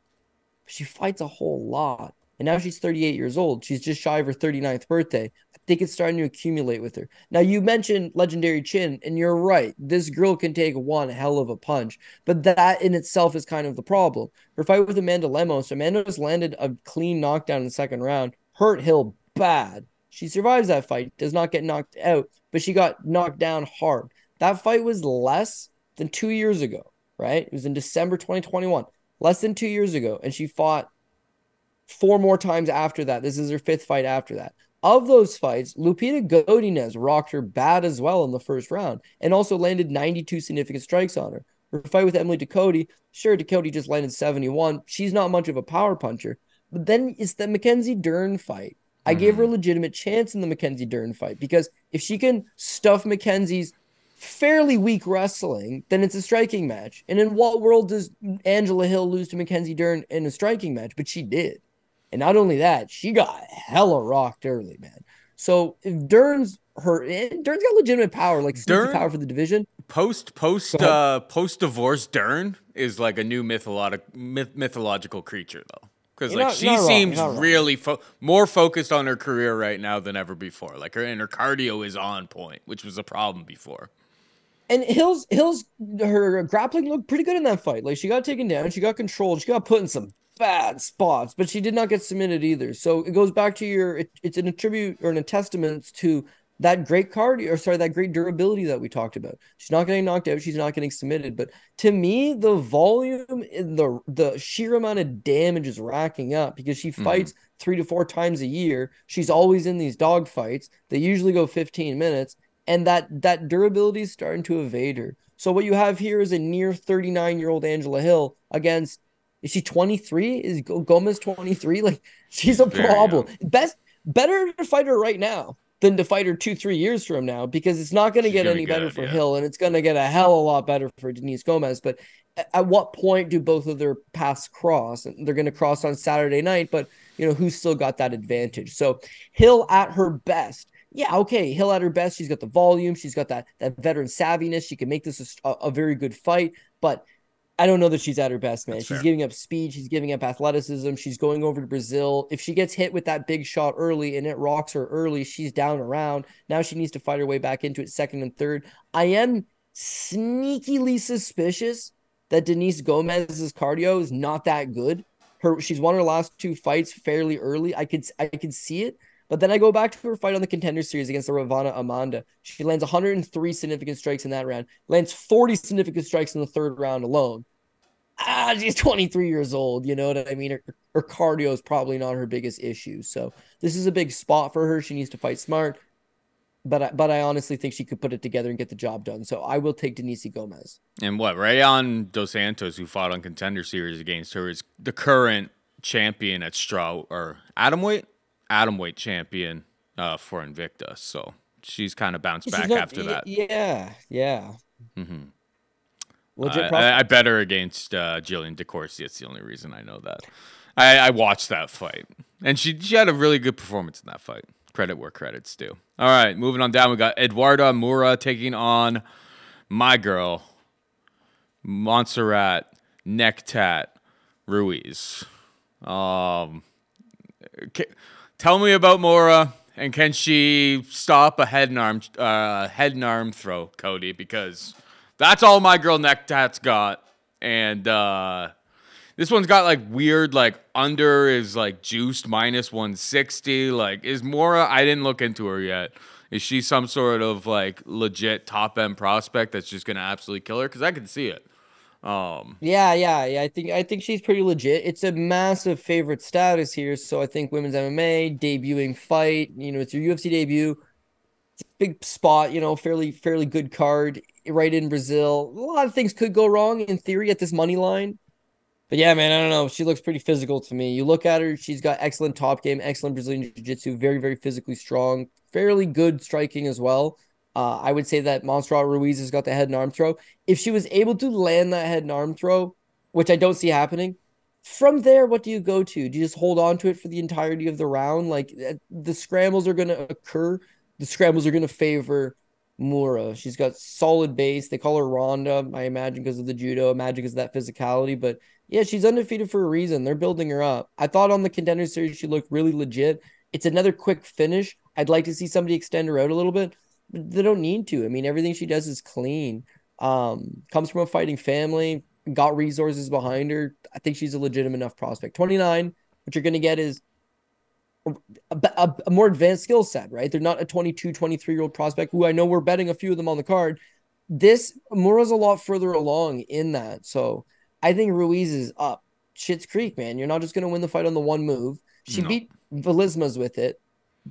She fights a whole lot. And now she's 38 years old. She's just shy of her 39th birthday. I think it's starting to accumulate with her. Now, you mentioned legendary chin, and you're right. This girl can take one hell of a punch, but that in itself is kind of the problem. Her fight with Amanda Lemos, Amanda's landed a clean knockdown in the second round, hurt Hill bad. She survives that fight, does not get knocked out, but she got knocked down hard. That fight was less than 2 years ago, right? It was in December 2021, less than 2 years ago, and she fought 4 more times after that. This is her 5th fight after that. Of those fights, Lupita Godinez rocked her bad as well in the first round and also landed 92 significant strikes on her. Her fight with Emily Ducote, sure, Ducote just landed 71. She's not much of a power puncher. But then it's the Mackenzie Dern fight. I gave her a legitimate chance in the Mackenzie Dern fight because if she can stuff Mackenzie's fairly weak wrestling, then it's a striking match. And in what world does Angela Hill lose to Mackenzie Dern in a striking match? But she did. And not only that, she got hella rocked early, man. So if Dern's got legitimate power, like sneaky power for the division. Post divorce, Dern is like a new mythological creature, though, because like she seems really more focused on her career right now than ever before. Like her cardio is on point, which was a problem before. And Hill's her grappling looked pretty good in that fight. Like she got taken down, she got controlled, she got put in some bad spots, but she did not get submitted either. So it goes back to it's an attribute or a testament to that great cardio, or sorry, that great durability that we talked about. She's not getting knocked out, she's not getting submitted. But to me, the volume and the sheer amount of damage is racking up because she fights 3 to 4 times a year. She's always in these dog fights. They usually go 15 minutes, and that durability is starting to evade her. So what you have here is a near 39-year-old Angela Hill against, is she 23? Is Gomez 23? Like, she's a problem. Better to fight her right now than to fight her 2-3 years from now, because it's not going to get any better for Hill, and it's going to get a hell of a lot better for Denise Gomez. But at what point do both of their paths cross? And they're going to cross on Saturday night, but who's still got that advantage? So Hill at her best. Yeah, okay, Hill at her best. She's got the volume. She's got that veteran savviness. She can make this a very good fight, but I don't know that she's at her best, man. She's giving up speed. She's giving up athleticism. She's going over to Brazil. If she gets hit with that big shot early and it rocks her early, she's down around. Now she needs to fight her way back into it second and third. I am sneakily suspicious that Denise Gomez's cardio is not that good. She's won her last 2 fights fairly early. I could see it. But then I go back to her fight on the Contender Series against the Ravana Amanda. She lands 103 significant strikes in that round. Lands 40 significant strikes in the third round alone. She's 23 years old. You know what I mean? Her cardio is probably not her biggest issue. So this is a big spot for her. She needs to fight smart. But I honestly think she could put it together and get the job done. So I will take Denise Gomez. And Rayon Dos Santos, who fought on Contender Series against her, is the current champion at atomweight champion for Invicta. So she's kind of bounced back after that. Yeah. Mm-hmm. I bet her against Jillian DeCourcy. It's the only reason I know that. I watched that fight, and she had a really good performance in that fight. Credit where credit's due. All right, moving on down, we got Eduarda Moura taking on my girl, Montserrat Necktat Ruiz. Tell me about Moura, and can she stop a head and arm throw, Cody? Because that's all my girl Necktat's got, and this one's got like weird, like under is like juiced minus 160. Like, is Moura? I didn't look into her yet. Is she some sort of like legit top end prospect that's just gonna absolutely kill her? Because I can see it. Yeah. I think she's pretty legit. It's a massive favorite status here. So I think women's MMA debuting fight. It's your UFC debut. It's a big spot. Fairly good card right in Brazil. A lot of things could go wrong in theory at this money line. But yeah, man, I don't know. She looks pretty physical to me. You look at her, she's got excellent top game, excellent Brazilian jiu-jitsu, very, very physically strong, fairly good striking as well. I would say that Montserrat Ruiz has got the head and arm throw. If she was able to land that head and arm throw, which I don't see happening, from there, what do you go to? Do you just hold on to it for the entirety of the round? Like the scrambles are going to occur. The scrambles are going to favor Mura. She's got solid base. They call her Ronda, I imagine, because of the judo. Imagine because of that physicality. But yeah, she's undefeated for a reason. They're building her up. I thought on the Contender Series she looked really legit. It's another quick finish. I'd like to see somebody extend her out a little bit. But they don't need to. I mean, everything she does is clean. Comes from a fighting family, got resources behind her. I think she's a legitimate enough prospect. 29, what you're going to get is a more advanced skill set, right? They're not a 22, 23-year-old prospect who I know we're betting a few of them on the card. This Mura's a lot further along in that. So I think Ruiz is up. Shit's Creek, man. You're not just going to win the fight on the one move. She beat Velismas with it.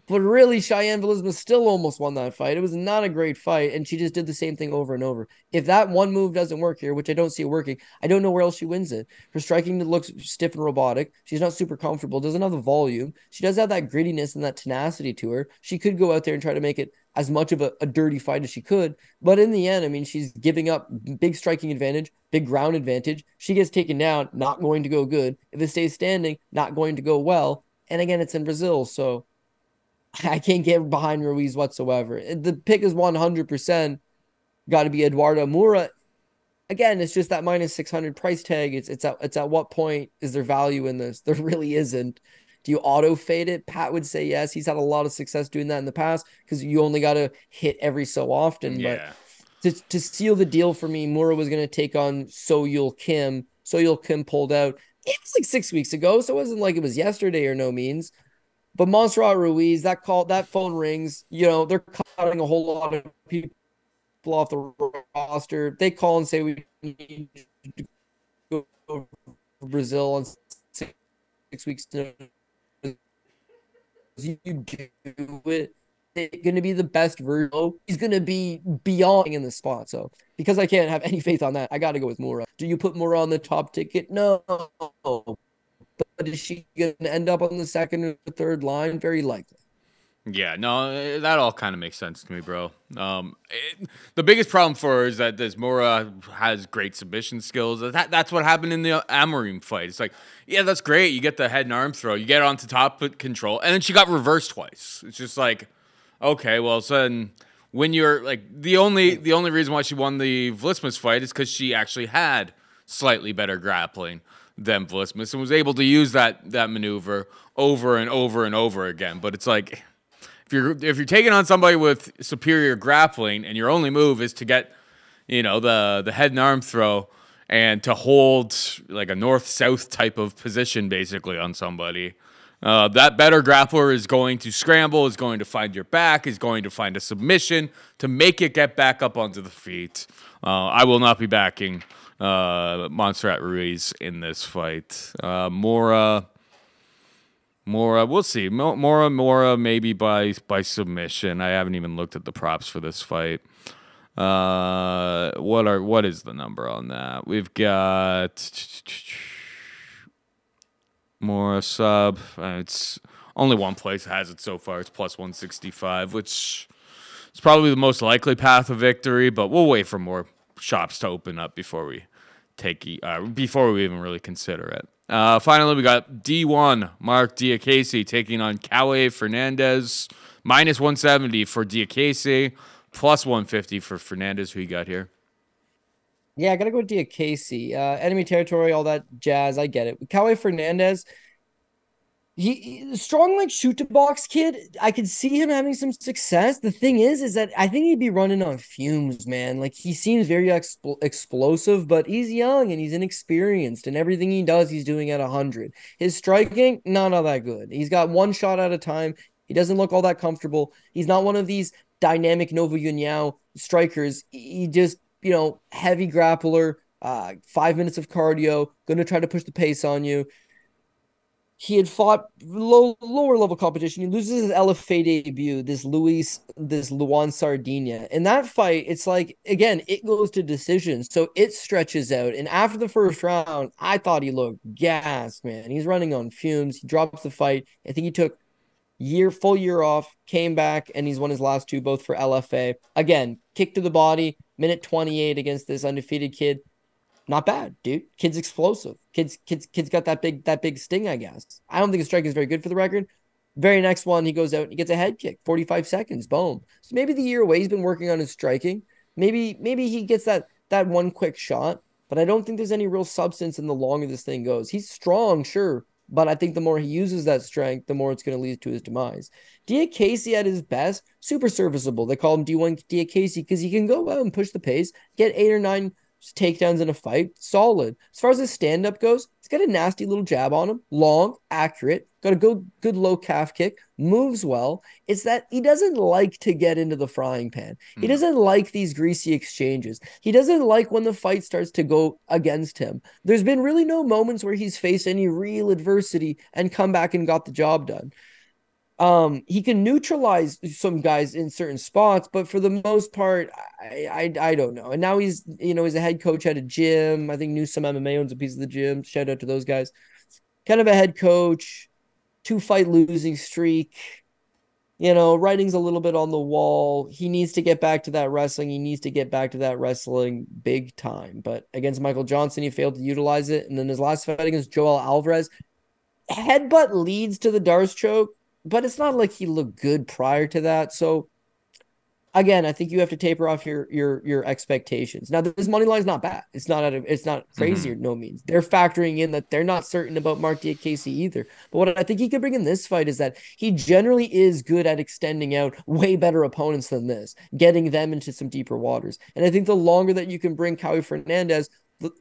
But really, Cheyenne Velisma still almost won that fight. It was not a great fight, and she just did the same thing over and over. If that one move doesn't work here, which I don't see it working, I don't know where else she wins it. Her striking looks stiff and robotic. She's not super comfortable, doesn't have the volume. She does have that grittiness and that tenacity to her. She could go out there and try to make it as much of a dirty fight as she could. But in the end, I mean, she's giving up big striking advantage, big ground advantage. She gets taken down, not going to go good. If it stays standing, not going to go well. And again, it's in Brazil, so I can't get behind Ruiz whatsoever. The pick is 100% got to be Eduardo Mura. Again, it's just that minus 600 price tag. It's at what point is there value in this? There really isn't. Do you auto fade it? Pat would say yes. He's had a lot of success doing that in the past because you only got to hit every so often. Yeah. But to seal the deal for me, Mura was going to take on So-Yul Kim. So-Yul Kim pulled out. It was like 6 weeks ago, so it wasn't like it was yesterday or no means. But Montserrat Ruiz, that phone rings. You know, they're cutting a whole lot of people off the roster. They call and say we need to go to Brazil in 6 weeks. You do it. It's going to be the best version. He's going to be beyond in the spot. So because I can't have any faith on that, I got to go with Mura. Do you put Mura on the top ticket? No. But is she going to end up on the second or third line? Very likely. Yeah, no, that all kind of makes sense to me, bro. The biggest problem for her is that this Mura has great submission skills. That's what happened in the Amorim fight. It's like, yeah, that's great. You get the head and arm throw. You get onto top control. And then she got reversed twice. It's just like, okay, well, so then when you're like, the only reason why she won the Velismas fight is because she actually had slightly better grappling than Velismas and was able to use that maneuver over and over and over again. But it's like, if you're taking on somebody with superior grappling and your only move is to get, you know, the head and arm throw and to hold like a north-south type of position basically on somebody, that better grappler is going to scramble, is going to find your back, is going to find a submission to make it get back up onto the feet. I will not be backing Montserrat Ruiz in this fight. Mora, we'll see. Mora maybe by submission. I haven't even looked at the props for this fight. What is the number on that? We've got Mora sub. It's only one place that has it so far. It's plus 165, which is probably the most likely path of victory. But we'll wait for more shops to open up before we even really consider it. Finally, we got D1 Mark Diakese taking on Caio Fernandez. Minus 170 for Diakese, plus 150 for Fernandez. Who you got here? Yeah, I gotta go with Diakese. Enemy territory, all that jazz. I get it. Caio Fernandez, he strong like shoot to box kid. I could see him having some success. The thing is that I think he'd be running on fumes, man. Like he seems very explosive, but he's young and he's inexperienced, and everything he does, he's doing at 100. His striking, not all that good. He's got one shot at a time. He doesn't look all that comfortable. He's not one of these dynamic Nova União strikers. He just, you know, heavy grappler, 5 minutes of cardio, going to try to push the pace on you. He had fought lower level competition. He loses his LFA debut, this Luan Sardinia. In that fight, it's like, again, it goes to decisions. So it stretches out. And after the first round, I thought he looked gassed, man. He's running on fumes. He drops the fight. I think he took full year off, came back, and he's won his last two, both for LFA. Again, kick to the body, minute 28 against this undefeated kid. Not bad, dude. Kid's explosive. Kid's got that big sting, I guess. I don't think his striking is very good for the record. Very next one, he goes out and he gets a head kick, 45 seconds, boom. So maybe the year away he's been working on his striking. Maybe he gets that one quick shot, but I don't think there's any real substance in the longer this thing goes. He's strong, sure, but I think the more he uses that strength, the more it's going to lead to his demise. Diakese at his best, super serviceable. They call him D1 Diakese because he can go out and push the pace, get 8 or 9 takedowns in a fight, solid. As far as his stand-up goes, he's got a nasty little jab on him, long, accurate, got a good low calf kick, moves well. It's that he doesn't like to get into the frying pan. He doesn't like these greasy exchanges. He doesn't like when the fight starts to go against him. There's been really no moments where he's faced any real adversity and come back and got the job done. He can neutralize some guys in certain spots, but for the most part, I don't know. And now he's a head coach at a gym. I think New Some MMA owns a piece of the gym. Shout out to those guys. Kind of a head coach, 2-fight losing streak. Writing's a little bit on the wall. He needs to get back to that wrestling. He needs to get back to that wrestling big time. But against Michael Johnson, he failed to utilize it. And then his last fight against Joel Alvarez, headbutt leads to the Darce choke. But it's not like he looked good prior to that. So again, I think you have to taper off your expectations. Now, this money line is not bad. It's not crazy or no means. They're factoring in that they're not certain about Mark Diakese either. But what I think he could bring in this fight is that he generally is good at extending out way better opponents than this, getting them into some deeper waters. And I think the longer that you can bring Caio Fernandez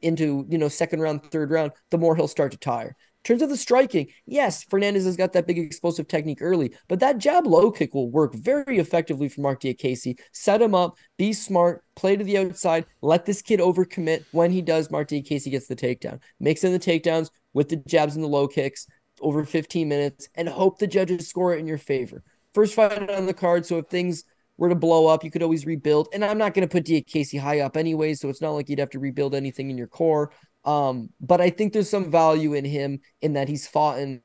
into, second round, third round, the more he'll start to tire. In terms of the striking, yes, Fernandez has got that big explosive technique early, but that jab low kick will work very effectively for Mark Diakese. Set him up, be smart, play to the outside, let this kid overcommit. When he does, Mark Diakese gets the takedown. Mix in the takedowns with the jabs and the low kicks over 15 minutes and hope the judges score it in your favor. First fight on the card, so if things were to blow up, you could always rebuild. And I'm not going to put Diakese high up anyway, so it's not like you'd have to rebuild anything in your core. But I think there's some value in him in that he's fought in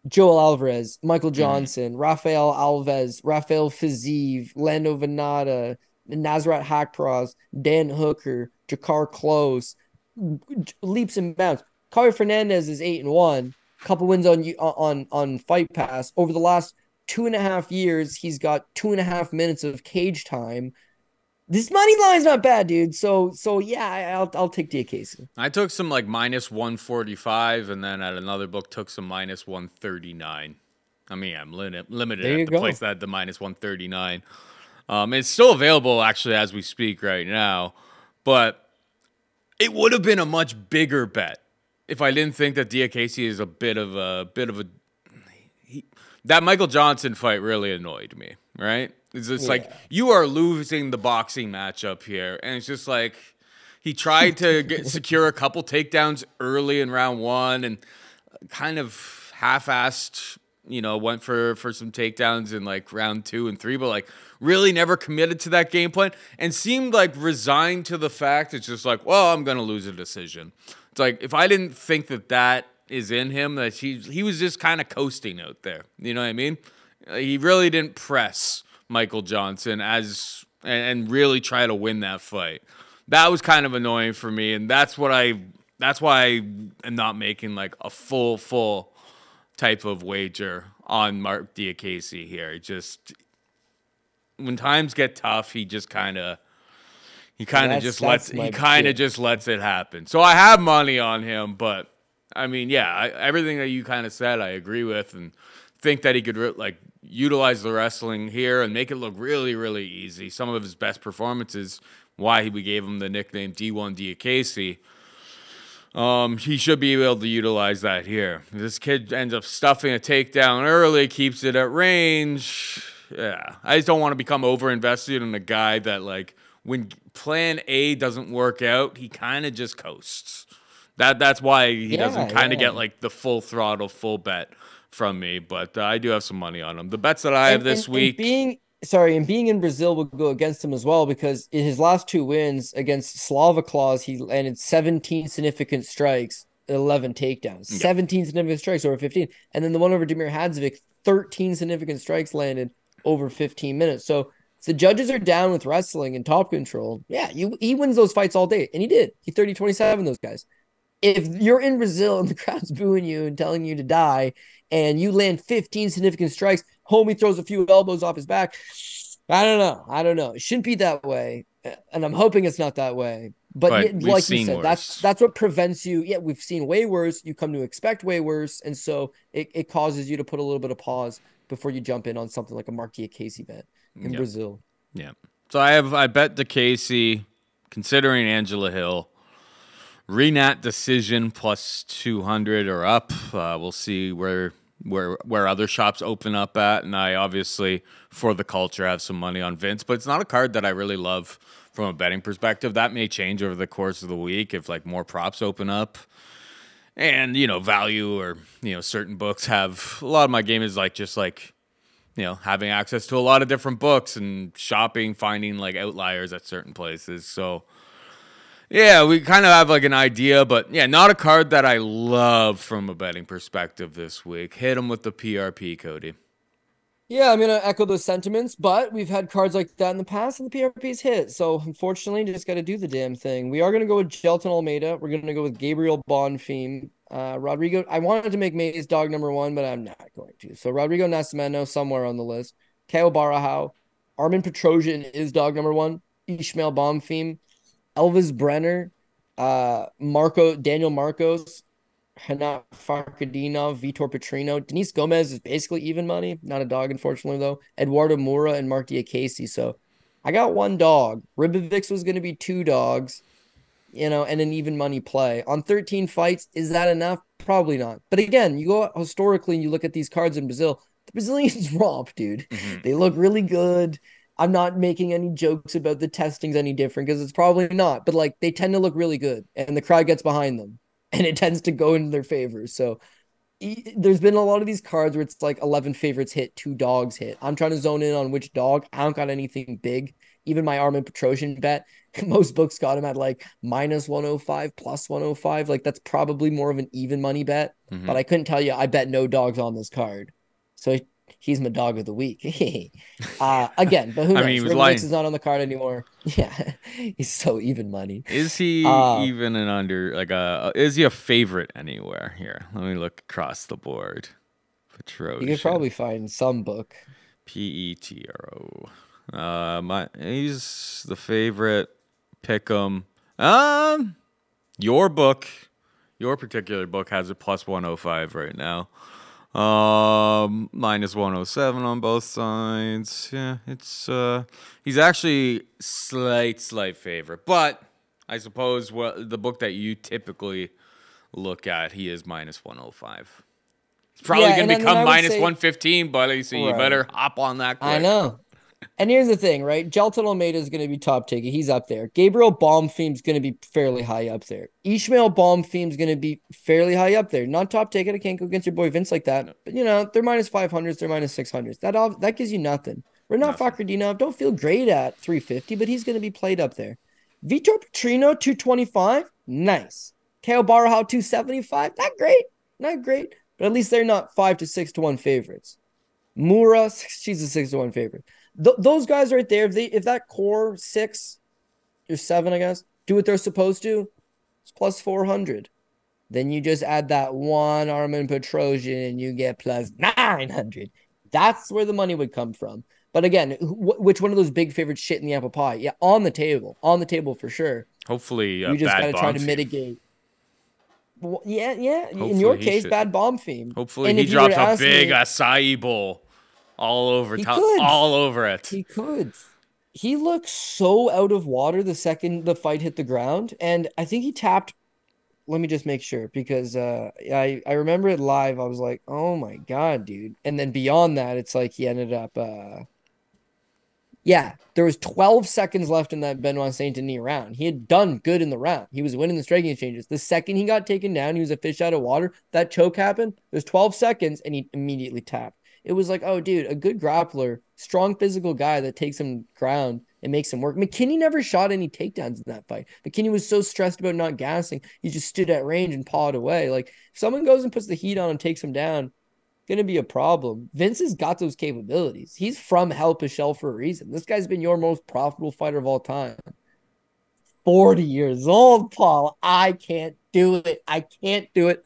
Joel Alvarez, Michael Johnson, Rafael Alves, Rafael Fiziev, Lando Venata, Nasrat Hakparas, Dan Hooker, Jakar Close, leaps and bounds. Caio Fernandez is 8-1, couple wins on Fight Pass. Over the last 2.5 years, he's got 2.5 minutes of cage time. This money line's not bad, dude. So yeah, I'll take Diakese. I took some like minus 145, and then at another book took some minus 139. I mean, I'm limited at the place that had the minus 139. It's still available actually as we speak right now, but it would have been a much bigger bet if I didn't think that Diakese is a bit of a that Michael Johnson fight really annoyed me, right? It's just like, you are losing the boxing matchup here. And it's just like, he tried to secure a couple takedowns early in round 1 and kind of half-assed, went for some takedowns in like round 2 and 3, but like really never committed to that game plan and seemed like resigned to the fact it's just like, well, I'm going to lose a decision. It's like, if I didn't think that is in him, that he was just kind of coasting out there. You know what I mean? He really didn't press Michael Johnson and really try to win that fight. That was kind of annoying for me, and that's why I am not making like a full type of wager on Mark Diakese here. Just when times get tough, he kind of just lets it happen. So I have money on him, but I mean, yeah, everything that you kind of said, I agree with, and think that he could utilize the wrestling here and make it look really, really easy. Some of his best performances, why we gave him the nickname D1 Diakese. He should be able to utilize that here. This kid ends up stuffing a takedown early, keeps it at range. Yeah, I just don't want to become over-invested in a guy that, like, when plan A doesn't work out, he kind of just coasts. That's why he doesn't kind of get, like, the full throttle, full bet from me, but I do have some money on him. The bets that I have this week. Being in Brazil will go against him as well, because in his last 2 wins against Slava Claus, he landed 17 significant strikes, 11 takedowns. 17 significant strikes over 15. And then the one over Damir Hadzovic, 13 significant strikes landed over 15 minutes. So if the judges are down with wrestling and top control, yeah, he wins those fights all day. And he did. He 30-27 those guys. If you're in Brazil and the crowd's booing you and telling you to die, and you land 15 significant strikes, homie throws a few elbows off his back, I don't know. It shouldn't be that way. And I'm hoping it's not that way. But like you said, that's what prevents you. Yeah, we've seen way worse. You come to expect way worse. And so it causes you to put a little bit of pause before you jump in on something like a Mark Diakese bet in Brazil. Yeah. So I bet Diakese, considering Angela Hill, Rinat decision plus 200 or up. We'll see where other shops open up at. And I obviously, for the culture, have some money on Vinc. But it's not a card that I really love from a betting perspective. That may change over the course of the week if like more props open up. And, value or, certain books have... A lot of my game is like just like, having access to a lot of different books and shopping, finding like outliers at certain places. So... yeah, we kind of have like an idea, but yeah, not a card that I love from a betting perspective this week. Hit him with the PRP, Cody. Yeah, I'm going to echo those sentiments, but we've had cards like that in the past and the PRP's hit. So unfortunately, you just got to do the damn thing. We are going to go with Jailton Almeida. We're going to go with Gabriel Bonfim. Rodrigo, I wanted to make Mays dog number 1, but I'm not going to. So Rodrigo Nascimento somewhere on the list. Caio Borralho. Armen Petrosyan is dog number 1. Ismael Bonfim. Elves Brenner, Daniel Marcos, Rinat Fakhretdinov, Vitor Petrino. Denise Gomez is basically even money. Not a dog, unfortunately, though. Eduardo Moura and Mark Diakese. So I got 1 dog. Ribovix was going to be 2 dogs, and an even money play. On 13 fights, is that enough? Probably not. But again, you go historically and you look at these cards in Brazil. The Brazilians romp, dude. Mm-hmm. They look really good. I'm not making any jokes about the testings any different because it's probably not, but like they tend to look really good and the crowd gets behind them and it tends to go in their favor. So there's been a lot of these cards where it's like 11 favorites hit, 2 dogs hit. I'm trying to zone in on which dog. I don't got anything big. Even my Armen Petrosyan bet, most books got him at like minus 105, plus 105. Like that's probably more of an even money bet, but I couldn't tell you I bet no dogs on this card. So he's my dog of the week. Again, but who knows? Ribovix is not on the card anymore. Yeah, he's so even money. Is he even an under? Is he a favorite anywhere here? Let me look across the board. Petrosyan. You could probably find some book. Petro. He's the favorite. Pick him. Your particular book has a plus 105 right now. Minus 107 on both sides. Yeah, it's he's actually slight favorite, but I suppose the book that you typically look at, he is minus 105. It's probably going to become minus 115, buddy. So you better hop on that quick. I know. And here's the thing, right? Jailton Almeida is going to be top ticket. He's up there. Gabriel Bonfim is going to be fairly high up there. Ismael Bonfim is going to be fairly high up there. Not top ticket. I can't go against your boy Vinc like that. But, they're minus 500s. They're minus 600s. That gives you nothing. Rinat Fakhretdinov, don't feel great at 350, but he's going to be played up there. Vitor Petrino, 225. Nice. Caio Borralho, 275. Not great. But at least they're not 5 to 6 to 1 favorites. Moura, she's a 6 to 1 favorite. Those guys right there, if that core 6 or 7, I guess, do what they're supposed to, it's plus 400. Then you just add that 1 Armen Petrosyan and you get plus 900. That's where the money would come from. But again, which one of those big favorites shit in the apple pie? Yeah, on the table for sure. Hopefully, you just got to try to mitigate. Well, yeah. Hopefully in your case, bad Bonfim. Hopefully, he drops a big acai bowl. All over it. He could. He looked so out of water the second the fight hit the ground. And I think he tapped. Let me just make sure because I remember it live. I was like, oh my God, dude. And then beyond that, it's like he ended up. There was 12 seconds left in that Benoit Saint Denis round. He had done good in the round. He was winning the striking exchanges. The second he got taken down, he was a fish out of water. That choke happened. There's 12 seconds and he immediately tapped. It was like, oh, dude, a good grappler, strong physical guy that takes him ground and makes him work. McKinney never shot any takedowns in that fight. McKinney was so stressed about not gassing. He just stood at range and pawed away. Like, if someone goes and puts the heat on and takes him down, going to be a problem. Vince has got those capabilities. He's from Hell Pichel for a reason. This guy's been your most profitable fighter of all time. 40 years old, Paul. I can't do it. I can't do it.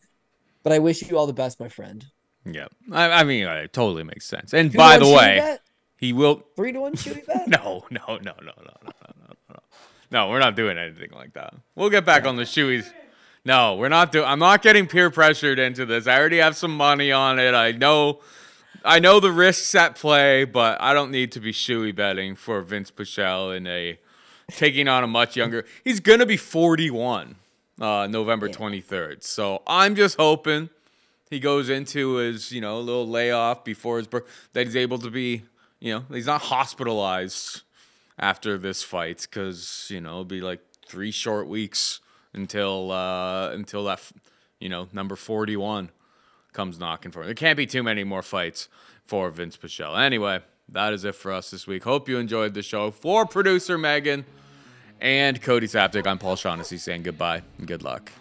But I wish you all the best, my friend. Yeah. I mean, it totally makes sense. And by the way, he will 3-1 shooting bet? No. No, we're not doing anything like that. We'll get back on the shoeies. No, we're not doing. I'm not getting peer pressured into this. I already have some money on it. I know the risks at play, but I don't need to be shoey betting for Vinc Pichel in a taking on a much younger. He's gonna be 41, November 23rd. So I'm just hoping he goes into his little layoff before his birth, that he's able to be he's not hospitalized after this fight, because it'll be like 3 short weeks until that number 41 comes knocking for him. There can't be too many more fights for Vinc Pichel. Anyway, that is it for us this week. Hope you enjoyed the show. For producer Megan and Cody Saftic, I'm Paul Shaughnessy saying goodbye and good luck.